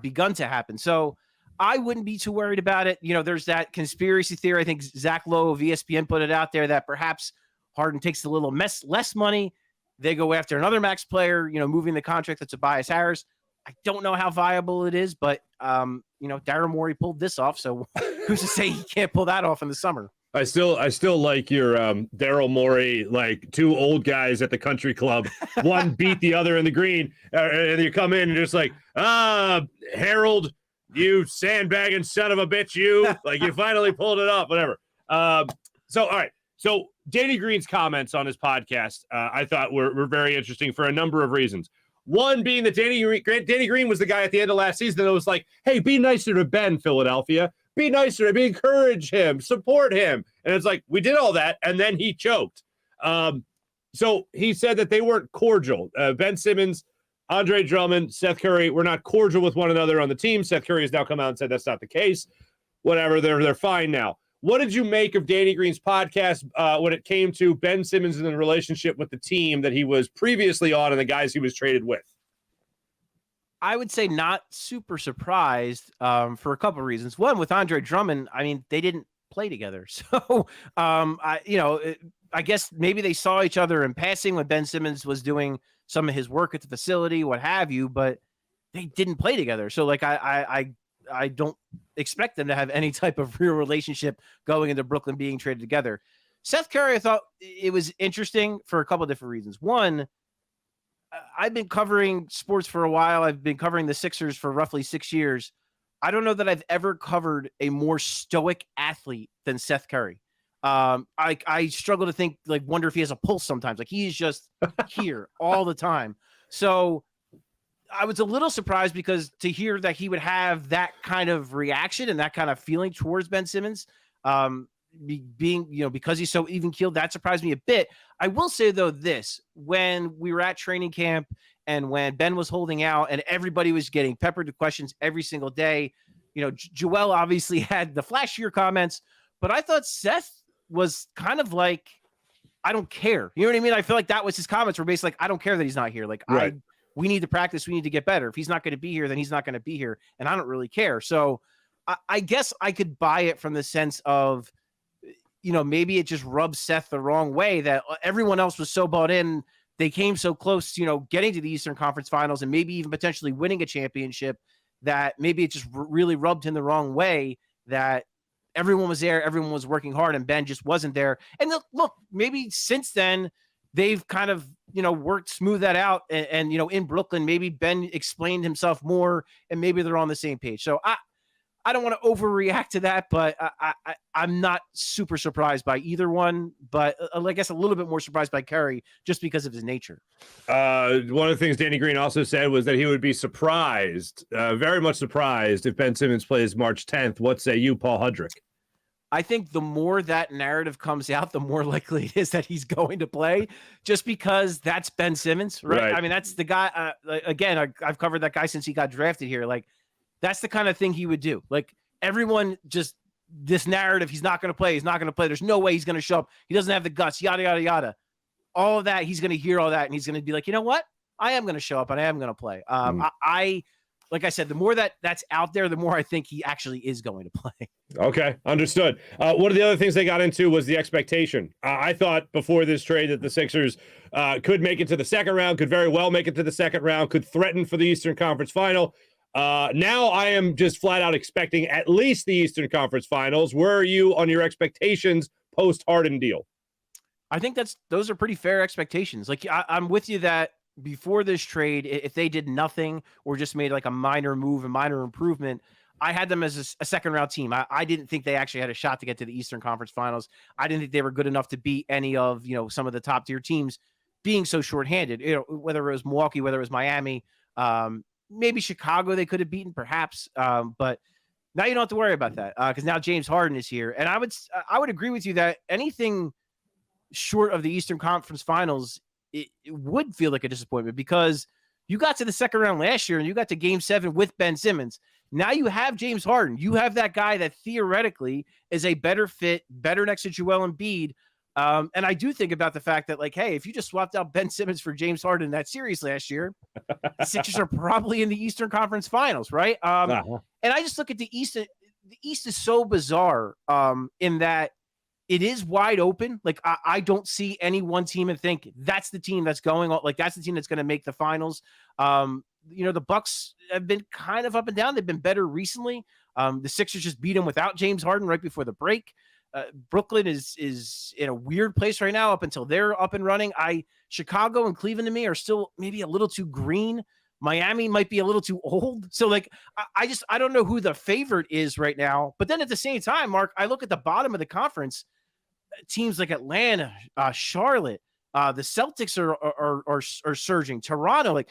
begun to happen. So I wouldn't be too worried about it. There's that conspiracy theory. I think Zach Lowe of ESPN put it out there that perhaps Harden takes a little less money. They go after another max player, moving the contract to Tobias Harris. I don't know how viable it is, but Daryl Morey pulled this off, so who's to say he can't pull that off in the summer? I still like your Daryl Morey, like 2 old guys at the country club. One beat the other in the green, and you come in and just like, Harold, you sandbagging son of a bitch, you finally pulled it off, whatever. So all right, so Danny Green's comments on his podcast, I thought were very interesting for a number of reasons. One being that Danny Green was the guy at the end of last season that was like, hey, be nicer to Ben, Philadelphia. Be nicer, encourage him, support him. And it's like, we did all that, and then he choked. So he said that they weren't cordial. Ben Simmons, Andre Drummond, Seth Curry were not cordial with one another on the team. Seth Curry has now come out and said that's not the case. Whatever, they're fine now. What did you make of Danny Green's podcast when it came to Ben Simmons and the relationship with the team that he was previously on and the guys he was traded with? I would say not super surprised for a couple of reasons. One, with Andre Drummond, I mean, they didn't play together. So, I guess maybe they saw each other in passing when Ben Simmons was doing some of his work at the facility, what have you, but they didn't play together. So, like, I don't expect them to have any type of real relationship going into Brooklyn being traded together. Seth Curry, I thought it was interesting for a couple of different reasons. One, I've been covering sports for a while. I've been covering the Sixers for roughly 6 years. I don't know that I've ever covered a more stoic athlete than Seth Curry. I struggle to think, like, wonder if he has a pulse sometimes. Like, he's just here all the time. So I was a little surprised because to hear that he would have that kind of reaction and that kind of feeling towards Ben Simmons, being, because he's so even keeled, that surprised me a bit. I will say, though, this, when we were at training camp and when Ben was holding out and everybody was getting peppered with questions every single day, Joel obviously had the flashier comments, but I thought Seth was kind of like, I don't care. You know what I mean? I feel like that was his comments were basically like, I don't care that he's not here. Like, right. We need to practice. We need to get better. If he's not going to be here, then he's not going to be here. And I don't really care. So I guess I could buy it from the sense of, maybe it just rubs Seth the wrong way that everyone else was so bought in. They came so close, getting to the Eastern Conference Finals and maybe even potentially winning a championship, that maybe it just really rubbed him the wrong way, that everyone was there, everyone was working hard, and Ben just wasn't there. And look, maybe since then they've kind of, worked smooth that out. And in Brooklyn, maybe Ben explained himself more and maybe they're on the same page. So I don't want to overreact to that, but I'm not super surprised by either one, but I guess a little bit more surprised by Curry just because of his nature. One of the things Danny Green also said was that he would be surprised, very much surprised, if Ben Simmons plays March 10th. What say you, Paul Hudrick? I think the more that narrative comes out, the more likely it is that he's going to play, just because that's Ben Simmons, right? I mean, that's the guy. Again, I've covered that guy since he got drafted here. Like, that's the kind of thing he would do. Like, everyone just, this narrative, he's not going to play. He's not going to play. There's no way he's going to show up. He doesn't have the guts, yada, yada, yada. All of that, he's going to hear all that, and he's going to be like, you know what? I am going to show up, and I am going to play. Like I said, the more that's out there, the more I think he actually is going to play. Okay, understood. One of the other things they got into was the expectation. I thought before this trade that the Sixers could make it to the second round, could very well make it to the second round, could threaten for the Eastern Conference Final. Now I am just flat out expecting at least the Eastern Conference Finals. Where are you on your expectations post-Harden deal? I think those are pretty fair expectations. Like, I'm with you that before this trade, if they did nothing or just made like a minor move, a minor improvement, I had them as a second round team. I didn't think they actually had a shot to get to the Eastern Conference Finals. I didn't think they were good enough to beat any of, some of the top tier teams being so shorthanded, whether it was Milwaukee, whether it was Miami, maybe Chicago, they could have beaten perhaps. But now you don't have to worry about that because now James Harden is here. And I would agree with you that anything short of the Eastern Conference Finals, it would feel like a disappointment because you got to the second round last year and you got to Game 7 with Ben Simmons. Now you have James Harden. You have that guy that theoretically is a better fit, better next to Joel Embiid. And I do think about the fact that, like, hey, if you just swapped out Ben Simmons for James Harden in that series last year, the Sixers are probably in the Eastern Conference Finals, right? And I just look at the East. The East is so bizarre in that it is wide open. Like, I don't see any one team and think that's the team that's going on. Like, that's the team that's going to make the finals. The Bucks have been kind of up and down. They've been better recently. The Sixers just beat them without James Harden right before the break. Brooklyn is in a weird place right now up until they're up and running. Chicago and Cleveland to me are still maybe a little too green. Miami might be a little too old. So, like, I don't know who the favorite is right now. But then at the same time, Mark, I look at the bottom of the conference. Teams like Atlanta, Charlotte, the Celtics are surging. Toronto, like,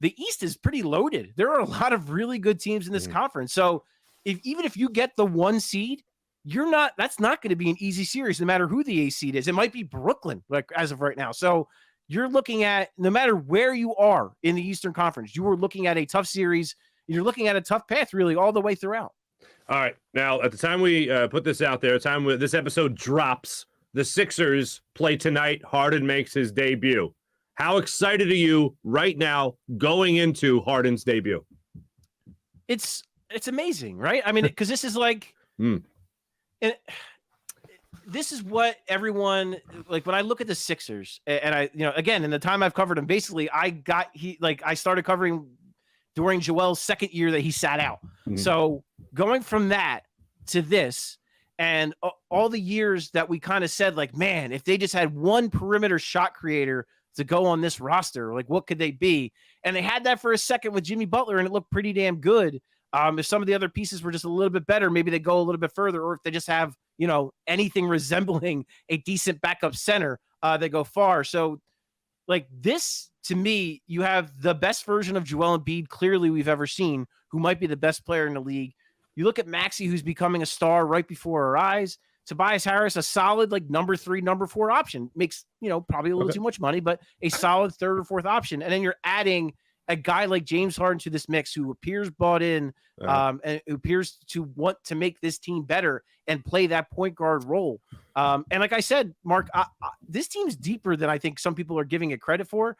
the East is pretty loaded. There are a lot of really good teams in this conference. So even if you get the 1 seed, that's not going to be an easy series, no matter who the 8 seed is. It might be Brooklyn, like, as of right now. So you're looking at, no matter where you are in the Eastern Conference, you are looking at a tough series. You're looking at a tough path, really, all the way throughout. All right. Now, at the time we put this out there, this episode drops, the Sixers play tonight. Harden makes his debut. How excited are you right now going into Harden's debut? It's amazing, right? I mean, because this is like, and this is what everyone like when I look at the Sixers, and I, again, in the time I've covered him, basically, I started covering during Joel's second year that he sat out. So going from that to this, and all the years that we kind of said, like, man, if they just had one perimeter shot creator to go on this roster, like, what could they be? And they had that for a second with Jimmy Butler, and it looked pretty damn good. If some of the other pieces were just a little bit better, maybe they go a little bit further, or if they just have, anything resembling a decent backup center, they go far. So, like, this, to me, you have the best version of Joel Embiid clearly we've ever seen, who might be the best player in the league. You look at Maxey, who's becoming a star right before our eyes. Tobias Harris, a solid, like, number 3, number 4 option. Makes, probably a little too much money, but a solid 3rd or 4th option. And then you're adding a guy like James Harden to this mix, who appears bought in, and who appears to want to make this team better and play that point guard role. And like I said, Mark, this team's deeper than I think some people are giving it credit for.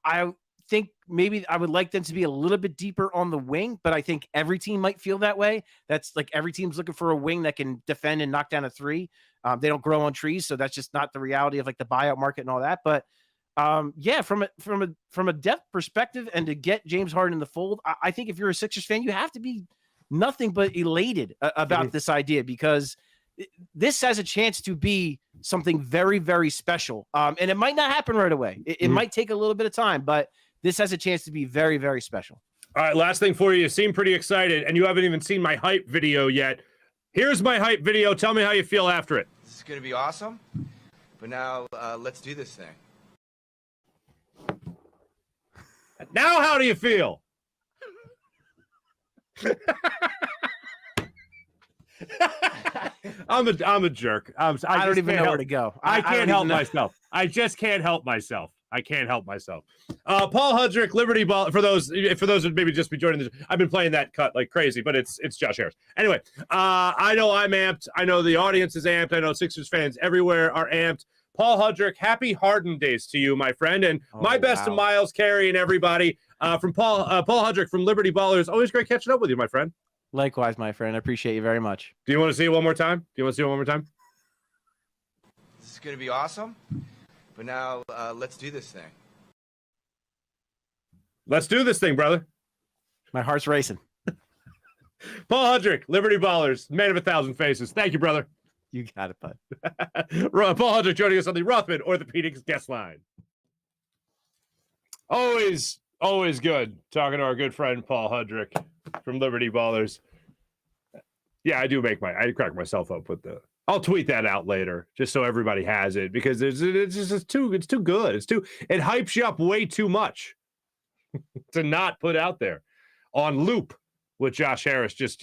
I think maybe I would like them to be a little bit deeper on the wing, but I think every team might feel that way. That's like every team's looking for a wing that can defend and knock down a 3. They don't grow on trees, so that's just not the reality of like the buyout market and all that. But yeah, from a depth perspective, and to get James Harden in the fold, I think if you're a Sixers fan, you have to be nothing but elated about this idea, because this has a chance to be something very, very special. And it might not happen right away. It might take a little bit of time, but this has a chance to be very, very special. All right, last thing for you. You seem pretty excited, and you haven't even seen my hype video yet. Here's my hype video. Tell me how you feel after it. This is going to be awesome. But now let's do this thing. Now, how do you feel? I'm a jerk. I don't even know where to go. I can't help myself. I just can't help myself. I can't help myself. Paul Hudrick, Liberty Ball. For those who maybe just be joining this, I've been playing that cut like crazy, but it's Josh Harris. Anyway, I know I'm amped. I know the audience is amped. I know Sixers fans everywhere are amped. Paul Hudrick, happy Harden days to you, my friend, and my best to Miles, Carey, and everybody. From Paul Hudrick from Liberty Ballers. Always great catching up with you, my friend. Likewise, my friend. I appreciate you very much. Do you want to see it one more time? This is going to be awesome. But now let's do this thing. Let's do this thing, brother. My heart's racing. Paul Hudrick, Liberty Ballers, man of 1,000 faces. Thank you, brother. You got it, bud. Paul Hudrick joining us on the Rothman Orthopaedics guest line. Always good talking to our good friend Paul Hudrick from Liberty Ballers. Yeah, I crack myself up with I'll tweet that out later just so everybody has it, because it's too good. It hypes you up way too much to not put out there on loop with Josh Harris. Just,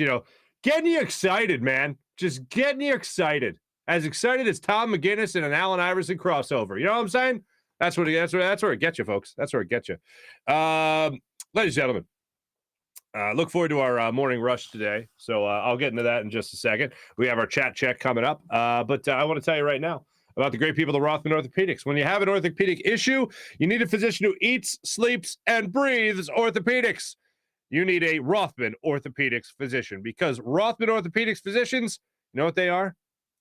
getting you excited, man. Just getting you excited. As excited as Tom McGinnis and an Allen Iverson crossover. You know what I'm saying? That's where it gets you, folks. That's where it gets you. Ladies and gentlemen, look forward to our morning rush today. So I'll get into that in just a second. We have our chat check coming up. But I want to tell you right now about the great people of Rothman Orthopaedics. When you have an orthopedic issue, you need a physician who eats, sleeps, and breathes orthopedics. You need a Rothman Orthopaedics physician, because Rothman Orthopaedics physicians, you know what they are?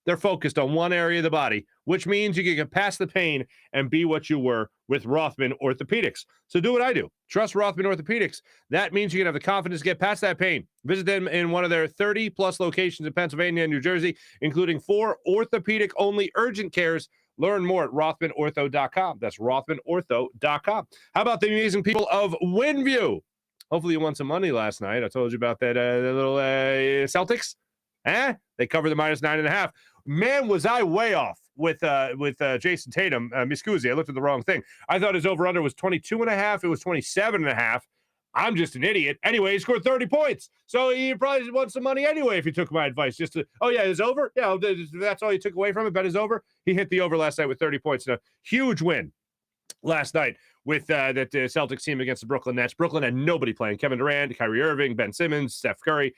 They're focused on one area of the body, which means you can get past the pain and be what you were with Rothman Orthopaedics. So do what I do. Trust Rothman Orthopaedics. That means you can have the confidence to get past that pain. Visit them in one of their 30-plus locations in Pennsylvania and New Jersey, including 4 orthopedic-only urgent cares. Learn more at RothmanOrtho.com. That's RothmanOrtho.com. How about the amazing people of WinView? Hopefully you won some money last night. I told you about that little Celtics. They covered the -9.5. Man, was I way off with Jason Tatum. Miscusi, I looked at the wrong thing. I thought his over-under was 22.5. It was 27.5. I'm just an idiot. Anyway, he scored 30 points. So you probably won some money anyway if you took my advice. It's over? Yeah, that's all you took away from it. Bet is over. He hit the over last night with 30 points. A huge win last night with that Celtics team against the Brooklyn Nets. Brooklyn had nobody playing. Kevin Durant, Kyrie Irving, Ben Simmons, Steph Curry.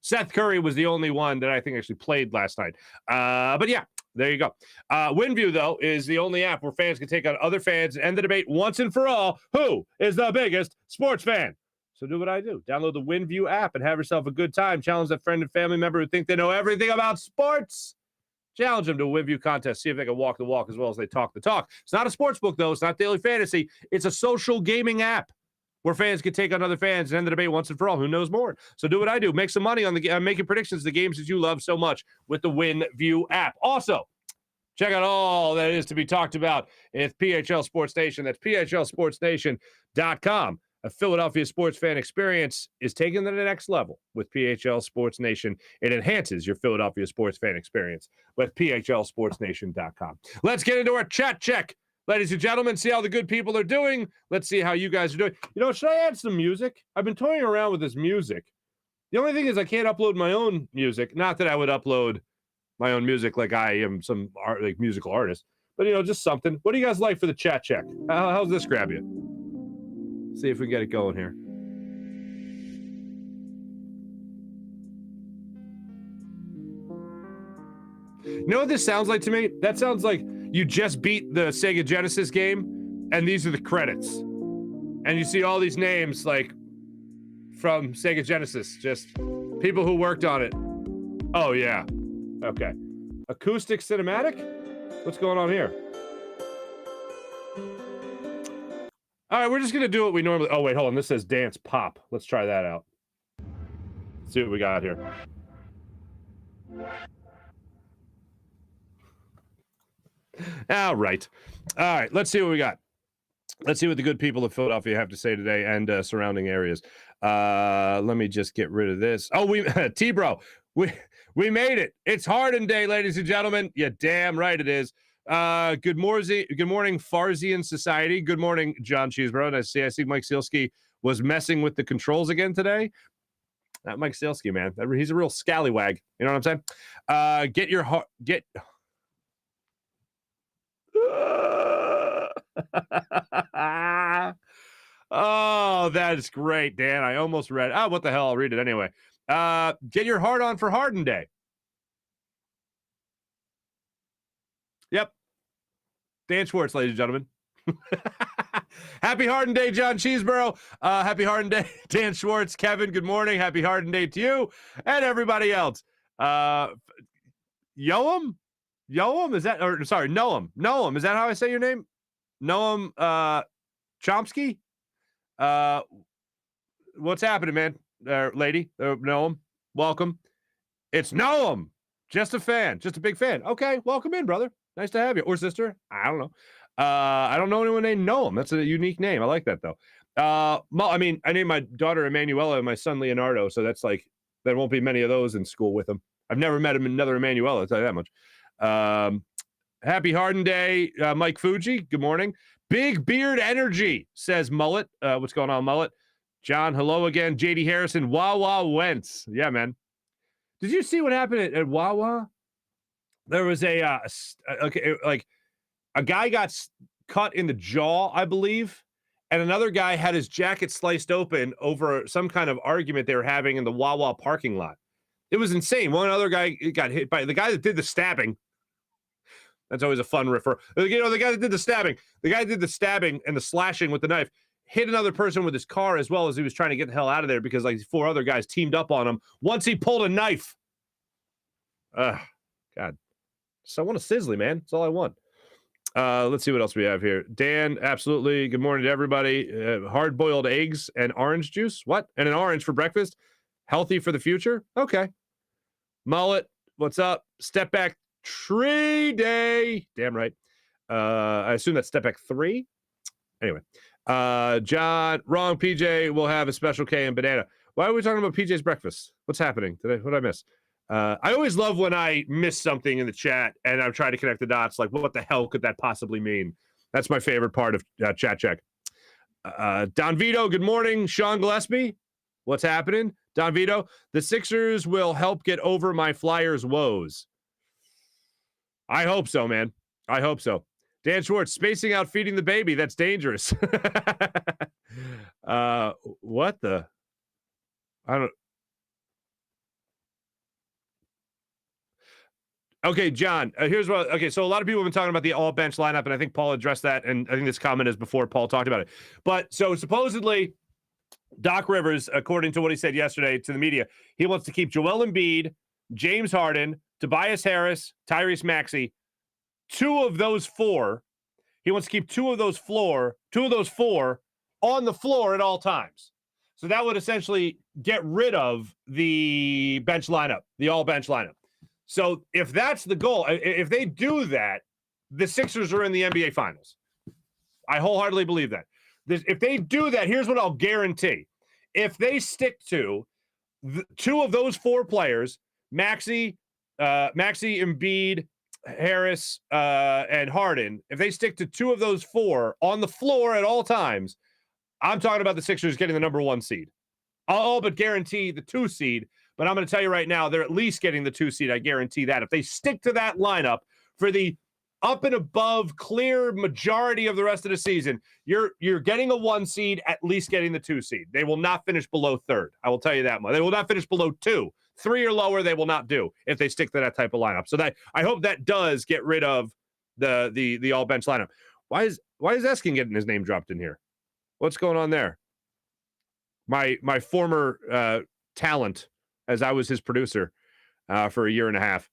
Seth Curry was the only one that I think actually played last night. But yeah, There you go. WinView, though, is the only app where fans can take on other fans and end the debate once and for all. Who is the biggest sports fan? So do what I do. Download the WinView app and have yourself a good time. Challenge a friend and family member who think they know everything about sports. Challenge them to a WinView contest. See if they can walk the walk as well as they talk the talk. It's not a sports book, though. It's not daily fantasy. It's a social gaming app where fans can take on other fans and end the debate once and for all. Who knows more? So do what I do. Make some money on the making predictions of the games that you love so much with the WinView app. Also, check out all that is to be talked about at PHL Sports Nation. That's PHLSportsNation.com. A Philadelphia sports fan experience is taken to the next level with PHL Sports Nation. It enhances your Philadelphia sports fan experience with PHLSportsNation.com. Let's get into our chat check. Ladies and gentlemen, see how the good people are doing. Let's see how you guys are doing. You know, should I add some music? I've been toying around with this music. The only thing is I can't upload my own music. Not that I would upload my own music like I am some musical artist, but, you know, just something. What do you guys like for the chat check? How's this grab you? See if we can get it going here. You know what this sounds like to me? That sounds like you just beat the Sega Genesis game, and these are the credits. And you see all these names, like, from Sega Genesis, just people who worked on it. Oh, yeah. Okay. Acoustic cinematic? What's going on here? All right, we're just going to do what we normally... Oh, wait, hold on. This says dance pop. Let's try that out. Let's see what we got here. All right. All right, let's see what we got. Let's see what the good people of Philadelphia have to say today and surrounding areas. Let me just get rid of this. Oh, T-Bro, we made it. It's Harden Day, ladies and gentlemen. Yeah, damn right it is. Good morning, Farzian Society. Good morning, John Cheesebro. And I see Mike Sealski was messing with the controls again today. That Mike Sealski, man. He's a real scallywag. You know what I'm saying? Get your heart. Oh, that is great, Dan. I almost read. Oh, what the hell? I'll read it anyway. Get your heart on for Harden Day. Yep. Dan Schwartz, ladies and gentlemen. Happy Harden Day, John Cheeseboro. Happy Harden Day, Dan Schwartz. Kevin, good morning. Happy Harden Day to you and everybody else. Yoam? Yoam? Is that, or sorry, Noam. Noam, is that how I say your name? Noam Chomsky? What's happening, man? Lady, Noam, welcome. It's Noam. Just a fan, just a big fan. Okay, welcome in, brother. Nice to have you. Or sister. I don't know. I don't know anyone named Noam. That's a unique name. I like that, though. I mean, I named my daughter Emanuela and my son Leonardo, so that's like, there won't be many of those in school with them. I've never met another Emanuela, I'll tell you that much. Happy Harden Day, Mike Fuji. Good morning. Big Beard Energy, says Mullet. What's going on, Mullet? John, hello again. JD Harrison, Wawa Wentz. Yeah, man. Did you see what happened at Wawa? There was a guy got cut in the jaw, I believe, and another guy had his jacket sliced open over some kind of argument they were having in the Wawa parking lot. It was insane. One other guy got hit by the guy that did the stabbing. That's always a fun refer. You know, the guy that did the stabbing, and the slashing with the knife, hit another person with his car as well as he was trying to get the hell out of there because like 4 other guys teamed up on him once he pulled a knife. God. So I want a sizzly, man. That's all I want. Let's see what else we have here. Dan, absolutely. Good morning to everybody. Hard-boiled eggs and orange juice. What? And an orange for breakfast? Healthy for the future? Okay. Mullet, what's up? Step back tree day. Damn right. I assume that's step back 3. Anyway. John, wrong. PJ will have a special K and banana. Why are we talking about PJ's breakfast? What's happening today? What did I miss? I always love when I miss something in the chat and I'm trying to connect the dots. Like, what the hell could that possibly mean? That's my favorite part of chat check. Don Vito, good morning. Sean Gillespie, what's happening? Don Vito, the Sixers will help get over my Flyers woes. I hope so, man. I hope so. Dan Schwartz, spacing out feeding the baby. That's dangerous. What the? I don't. Okay, John, here's what. Okay, so a lot of people have been talking about the all bench lineup, and I think Paul addressed that, and I think this comment is before Paul talked about it. But so supposedly, Doc Rivers, according to what he said yesterday to the media, he wants to keep Joel Embiid, James Harden, Tobias Harris, Tyrese Maxey, two of those four. He wants to keep two of those four on the floor at all times. So that would essentially get rid of the bench lineup, the all bench lineup. So if that's the goal, if they do that, the Sixers are in the NBA Finals. I wholeheartedly believe that. If they do that, here's what I'll guarantee. If they stick to two of those four players, Maxey, Embiid, Harris, and Harden, if they stick to two of those four on the floor at all times, I'm talking about the Sixers getting the number 1 seed. I'll but guarantee the 2 seed, but I'm going to tell you right now, they're at least getting the 2 seed. I guarantee that. If they stick to that lineup for the up and above clear majority of the rest of the season, you're getting a 1 seed, at least getting the 2 seed. They will not finish below 3rd. I will tell you that much. They will not finish below 2. 3 or lower, they will not do if they stick to that type of lineup. So that I hope that does get rid of the all bench lineup. Why is Eskin getting his name dropped in here? What's going on there? My former talent, as I was his producer for a year and a half.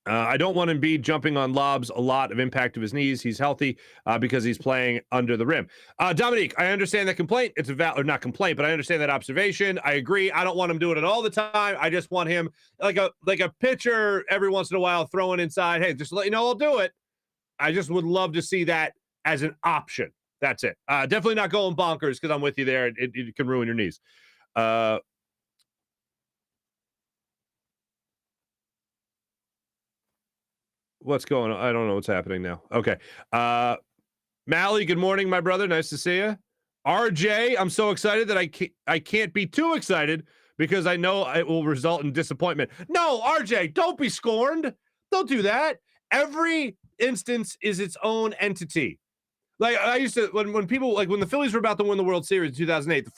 I don't want Embiid jumping on lobs, a lot of impact of his knees. He's healthy because he's playing under the rim. Dominique, I understand that complaint. It's or not complaint, but I understand that observation. I agree. I don't want him doing it all the time. I just want him like a pitcher every once in a while throwing inside. Hey, just to let you know, I'll do it. I just would love to see that as an option. That's it. Definitely not going bonkers because I'm with you there. It can ruin your knees. What's going on? I don't know what's happening now. Okay. Mally, good morning, my brother. Nice to see you. RJ, I'm so excited that I can't be too excited because I know it will result in disappointment. No, RJ, don't be scorned. Don't do that. Every instance is its own entity. Like I used to, when people, like when the Phillies were about to win the World Series in 2008, the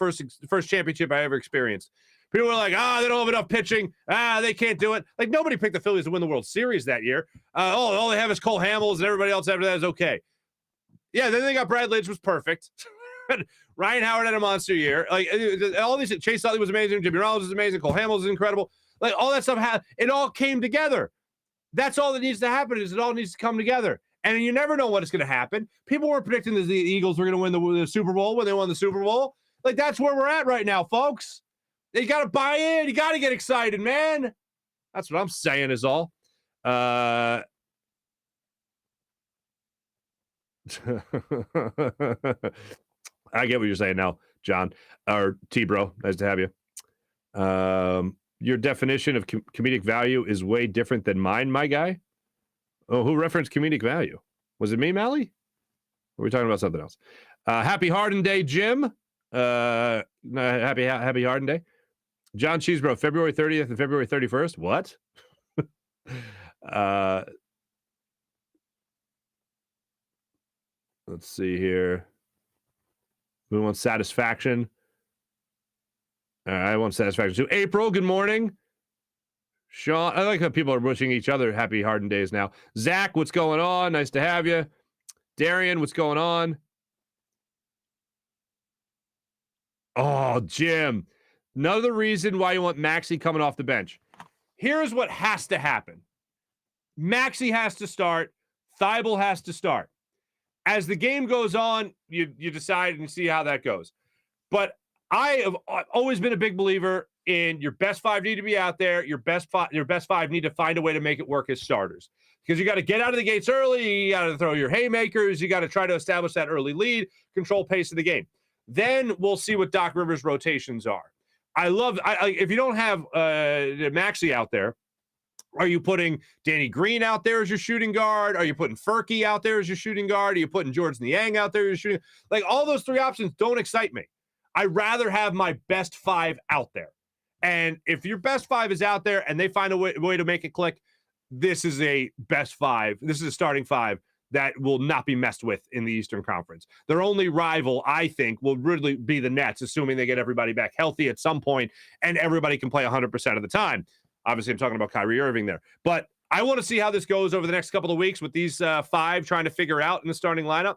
first championship I ever experienced, people were like, they don't have enough pitching. They can't do it. Like nobody picked the Phillies to win the World Series that year. All they have is Cole Hamels and everybody else after that is okay. Yeah, then they got Brad Lidge was perfect. Ryan Howard had a monster year. Like all these, Chase Utley was amazing. Jimmy Rollins was amazing. Cole Hamels was incredible. Like all that stuff it all came together. That's all that needs to happen is it all needs to come together. And you never know what is going to happen. People were predicting that the Eagles were going to win the Super Bowl when they won the Super Bowl. Like, that's where we're at right now, folks. You got to buy in. You got to get excited, man. That's what I'm saying is all. I get what you're saying now, John. Or T-Bro. Nice to have you. Your definition of comedic value is way different than mine, my guy. Oh, who referenced comedic value? Was it me, Mally? Or were we talking about something else? Happy Harden Day, Jim. Happy Harden Day. John Cheesebro, February 30th and February 31st. What? Let's see here. We want satisfaction. I want satisfaction too. April, good morning. Sean, I like how people are wishing each other happy Harden days now. Zach, what's going on? Nice to have you. Darian, what's going on? Oh, Jim. Another reason why you want Maxey coming off the bench. Here's what has to happen. Maxey has to start. Thibault has to start. As the game goes on, you decide and see how that goes. But I have always been a big believer in your best 5 need to be out there. Your best 5 need to find a way to make it work as starters because you got to get out of the gates early. You got to throw your haymakers. You got to try to establish that early lead, control pace of the game. Then we'll see what Doc Rivers' rotations are. If you don't have Maxey out there, are you putting Danny Green out there as your shooting guard? Are you putting Furky out there as your shooting guard? Are you putting George Niang out there as your shooting? Like all those 3 options don't excite me. I'd rather have my best 5 out there. And if your best 5 is out there and they find a way to make it click, this is a best 5. This is a starting 5 that will not be messed with in the Eastern Conference. Their only rival, I think, will really be the Nets, assuming they get everybody back healthy at some point and everybody can play 100% of the time. Obviously, I'm talking about Kyrie Irving there. But I want to see how this goes over the next couple of weeks with these 5 trying to figure out in the starting lineup,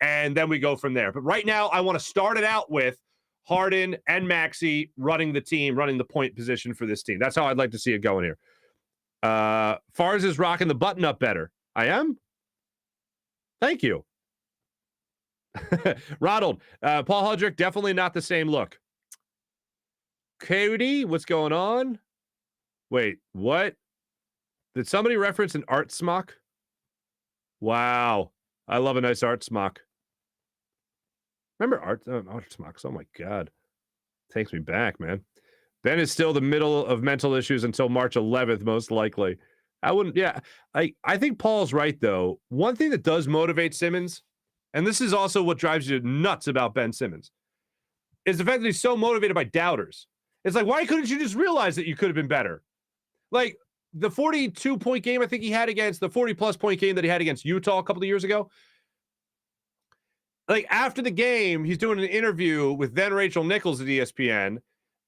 and then we go from there. But right now, I want to start it out with Harden and Maxey running the team, running the point position for this team. That's how I'd like to see it going here. Farzy is rocking the button up better. I am? Thank you. Ronald, Paul Hudrick, definitely not the same look. Katie, what's going on? Wait, what? Did somebody reference an art smock? Wow. I love a nice art smock. Remember art smocks? Oh my God. Takes me back, man. Ben is still the middle of mental issues until March 11th, most likely. I wouldn't, yeah. I think Paul's right, though. One thing that does motivate Simmons, and this is also what drives you nuts about Ben Simmons, is the fact that he's so motivated by doubters. It's like, why couldn't you just realize that you could have been better? Like, the 42-point game I think he had against the 40-plus point game that he had against Utah a couple of years ago. Like, after the game, he's doing an interview with then Rachel Nichols at ESPN,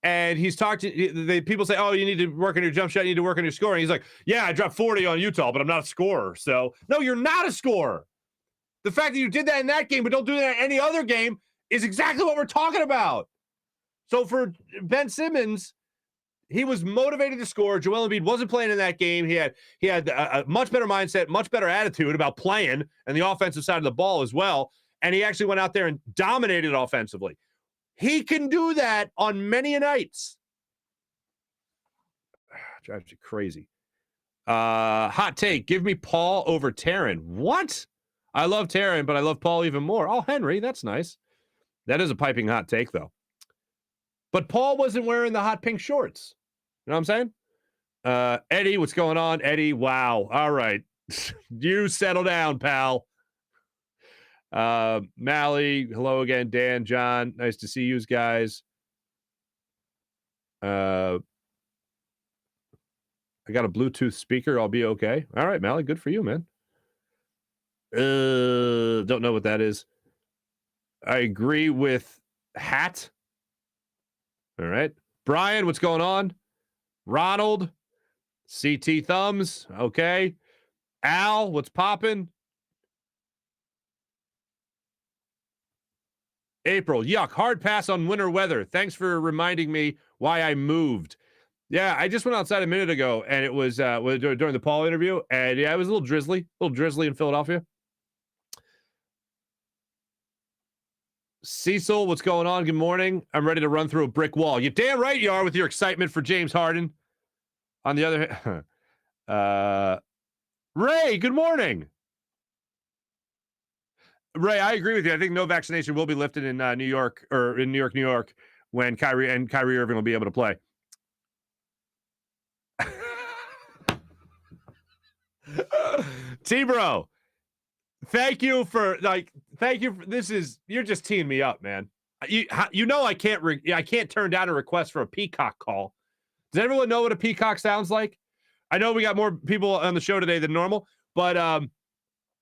and he's talking to people say, oh, you need to work on your jump shot, you need to work on your scoring. He's like, yeah, I dropped 40 on Utah, but I'm not a scorer. So, no, you're not a scorer. The fact that you did that in that game, but don't do that in any other game is exactly what we're talking about. So for Ben Simmons, he was motivated to score. Joel Embiid wasn't playing in that game. He had a much better mindset, much better attitude about playing and the offensive side of the ball as well. And he actually went out there and dominated offensively. He can do that on many nights. Drives you crazy. Hot take. Give me Paul over Taryn. What? I love Taryn, but I love Paul even more. Oh, Henry, that's nice. That is a piping hot take, though. But Paul wasn't wearing the hot pink shorts. You know what I'm saying? Eddie, what's going on? Eddie, wow. All right. You settle down, pal. Mally, hello again. Dan, John, nice to see you guys. I got a Bluetooth speaker. I'll be okay. All right, Mally, good for you, man. Don't know what that is. I agree with Hat. All right. Brian, what's going on? Ronald, CT thumbs. Okay. Al, what's popping? April, yuck. Hard pass on winter weather. Thanks for reminding me why I moved. Yeah, I just went outside a minute ago, and it was during the Paul interview, and yeah, it was a little drizzly in Philadelphia. Cecil, what's going on? Good morning. I'm ready to run through a brick wall. You're damn right you are with your excitement for James Harden. On the other hand, Ray, good morning. Ray, I agree with you. I think no vaccination will be lifted in New York, when Kyrie Irving will be able to play. T-Bro, thank you for you're just teeing me up, man. You know I can't turn down a request for a peacock call. Does everyone know what a peacock sounds like? I know we got more people on the show today than normal, but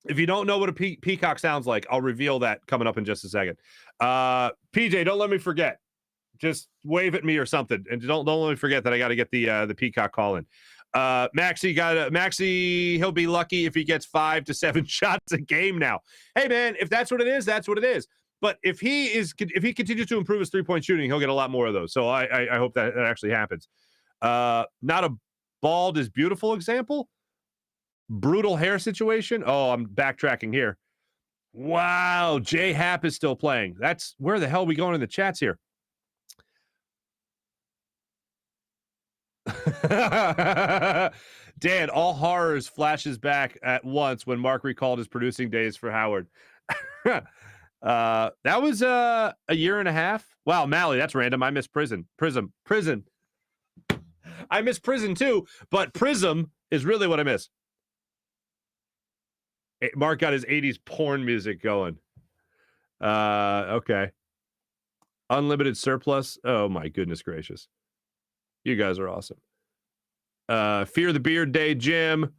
if you don't know what a peacock sounds like, I'll reveal that coming up in just a second. PJ, don't let me forget. Just wave at me or something, and don't let me forget that I got to get the peacock call in. Maxey, he'll be lucky if he gets 5 to 7 shots a game now. Hey man, if that's what it is, that's what it is. But if he continues to improve his 3-point shooting, he'll get a lot more of those. So I hope that actually happens. Not a bald is beautiful example. Brutal hair situation. Oh, I'm backtracking here. Wow, J Happ is still playing. That's where the hell are we going in the chats here? Dan, all horrors flashes back at once when Marc recalled his producing days for Howard. That was a year and a half. Wow, Mally, that's random. I miss prison. I miss prison too, but Prism is really what I miss. Marc got his 80s porn music going. Okay. Unlimited surplus. Oh my goodness gracious. You guys are awesome. Fear the Beard Day, Jim.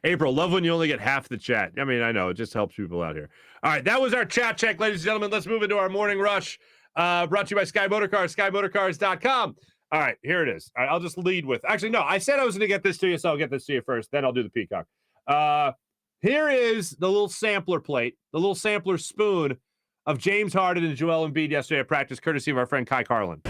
April, love when you only get half the chat. I mean, I know, it just helps people out here. All right, that was our chat check, ladies and gentlemen. Let's move into our morning rush. Brought to you by Sky Motorcars, skymotorcars.com. All right, here it is. All right, I'll just lead with. Actually, no, I said I was going to get this to you, so I'll get this to you first. Then I'll do the peacock. Here is the little sampler plate, the little sampler spoon of James Harden and Joel Embiid yesterday at practice, courtesy of our friend Kai Carlin.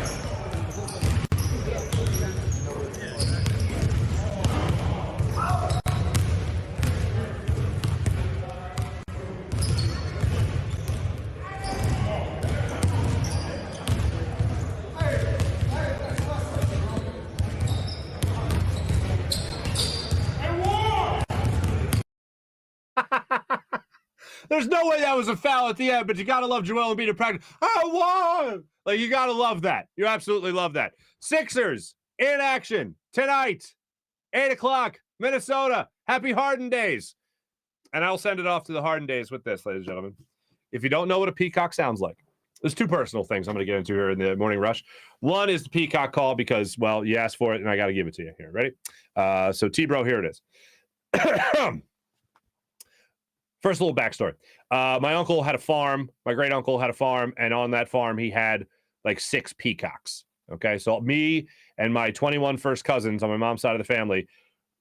There's no way that was a foul at the end, but you got to love Joel Embiid in practice. I won! Like, you got to love that. You absolutely love that. Sixers in action tonight, 8 o'clock, Minnesota. Happy Harden Days. And I'll send it off to the Harden Days with this, ladies and gentlemen. If you don't know what a peacock sounds like, there's two personal things I'm going to get into here in the morning rush. One is the peacock call because, well, you asked for it, and I got to give it to you here. Ready? So, T-Bro, here it is. First, a little backstory. My uncle had a farm. My great uncle had a farm, and on that farm, he had like 6 peacocks. Okay, so me and my 21 first cousins on my mom's side of the family,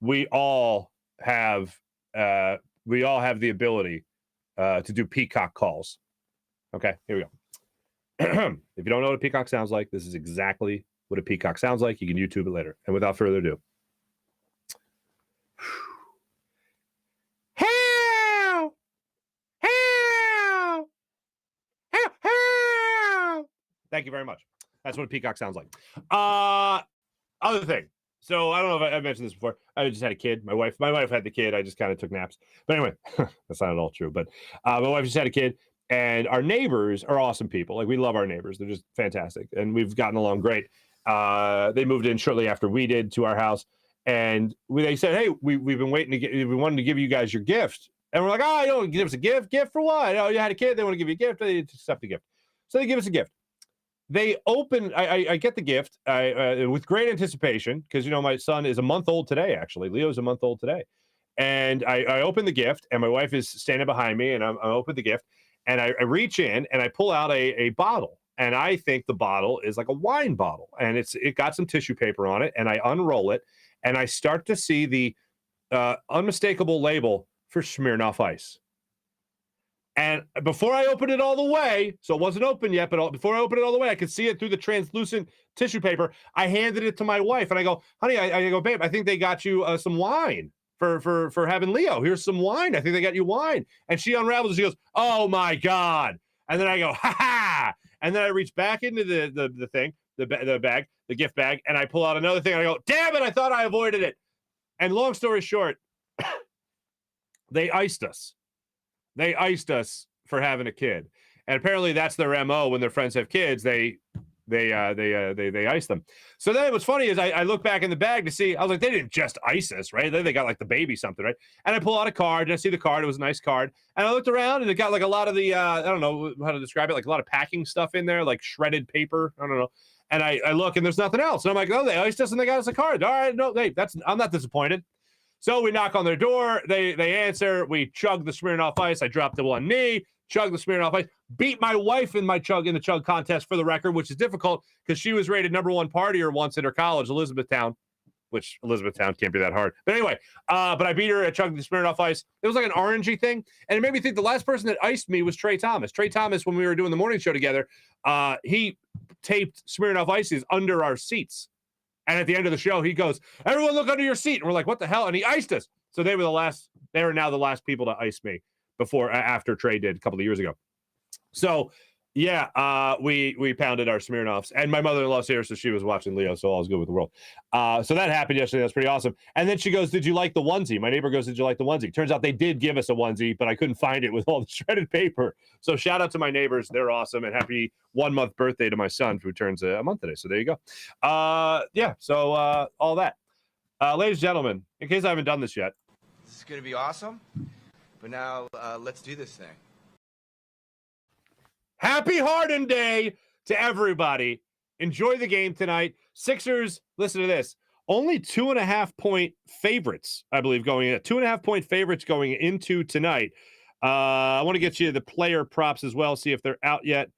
we all have the ability to do peacock calls. Okay, here we go. If you don't know what a peacock sounds like, this is exactly what a peacock sounds like. You can YouTube it later. And without further ado. Thank you very much. That's what a peacock sounds like. Other thing. So I don't know if I mentioned this before. I just had a kid. My wife had the kid. I just kind of took naps. But anyway, that's not at all true. But my wife just had a kid, and our neighbors are awesome people. Like, we love our neighbors. They're just fantastic, and we've gotten along great. They moved in shortly after we did to our house, and they said, "Hey, we've been waiting to get. We wanted to give you guys your gift." And we're like, "Oh, you don't give us a gift? Gift for what? Oh, you had a kid. They want to give you a gift. They accept the gift." So they give us a gift. They open. I get the gift with great anticipation because, you know, my son is a month old today. Actually, Leo's a month old today, and I open the gift, and my wife is standing behind me, and I open the gift, and I reach in and I pull out a bottle, and I think the bottle is like a wine bottle, and it got some tissue paper on it, and I unroll it, and I start to see the unmistakable label for Smirnoff Ice. And before I opened it all the way, so it wasn't open yet, but before I opened it all the way, I could see it through the translucent tissue paper. I handed it to my wife, and I go, "Honey, I go, babe, I think they got you some wine for having Leo. Here's some wine. I think they got you wine." And she unravels. She goes, "Oh my God!" And then I go, "Ha ha!" And then I reach back into the thing, the bag, the gift bag, and I pull out another thing. And I go, "Damn it! I thought I avoided it." And long story short, they iced us. They iced us for having a kid, and apparently that's their MO. When their friends have kids, they ice them. So then what's funny is I look back in the bag to see. I was like, they didn't just ice us, right? They got like the baby something, right? And I pull out a card, and I see the card. It was a nice card, and I looked around, and it got like a lot of the I don't know how to describe it, like a lot of packing stuff in there, like shredded paper. I don't know. And I look, and there's nothing else. And I'm like, oh, they iced us, and they got us a card. All right, no, I'm not disappointed. So we knock on their door. They answer. We chug the Smirnoff Ice. I drop to one knee, chug the Smirnoff Ice, beat my wife in the chug contest for the record, which is difficult because she was rated #1 partier once in her college, Elizabethtown, which Elizabethtown can't be that hard. But anyway, but I beat her at chugging the Smirnoff Ice. It was like an orangey thing, and it made me think the last person that iced me was Trey Thomas. Trey Thomas, when we were doing the morning show together, he taped Smirnoff Ices under our seats. And at the end of the show, he goes, "Everyone look under your seat." And we're like, "What the hell?" And he iced us. So they were now the last people to ice me after Trey did a couple of years ago. So yeah, we pounded our Smirnoffs, and my mother-in-law's here, so she was watching Leo, so all's good with the world. So that happened yesterday. That's pretty awesome. And then she goes, "Did you like the onesie?" My neighbor goes, "Did you like the onesie?" Turns out they did give us a onesie, but I couldn't find it with all the shredded paper. So shout out to my neighbors. They're awesome. And happy 1-month birthday to my son, who turns a month today. So there you go. So all that. Ladies and gentlemen, in case I haven't done this yet. This is going to be awesome. But now let's do this thing. Happy Harden Day to everybody. Enjoy the game tonight. Sixers, listen to this. Only 2.5-point favorites, I believe, going in. 2.5-point favorites going into tonight. I want to get you the player props as well, see if they're out yet.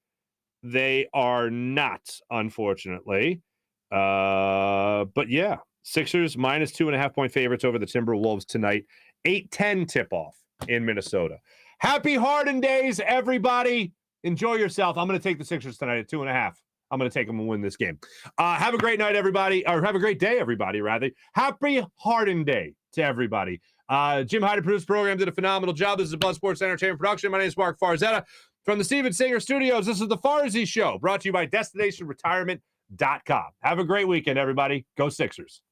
They are not, unfortunately. But yeah, Sixers minus 2.5-point favorites over the Timberwolves tonight. 8:10 tip-off in Minnesota. Happy Harden days, everybody. Enjoy yourself. I'm going to take the Sixers tonight at 2.5. I'm going to take them and win this game. Have a great night, everybody. Or have a great day, everybody, rather. Happy Harden Day to everybody. Jim Hyde produced the program, did a phenomenal job. This is a Buzz Sports Entertainment production. My name is Marc Farzetta from the Steven Singer Studios. This is the Farzy Show, brought to you by DestinationRetirement.com. Have a great weekend, everybody. Go Sixers.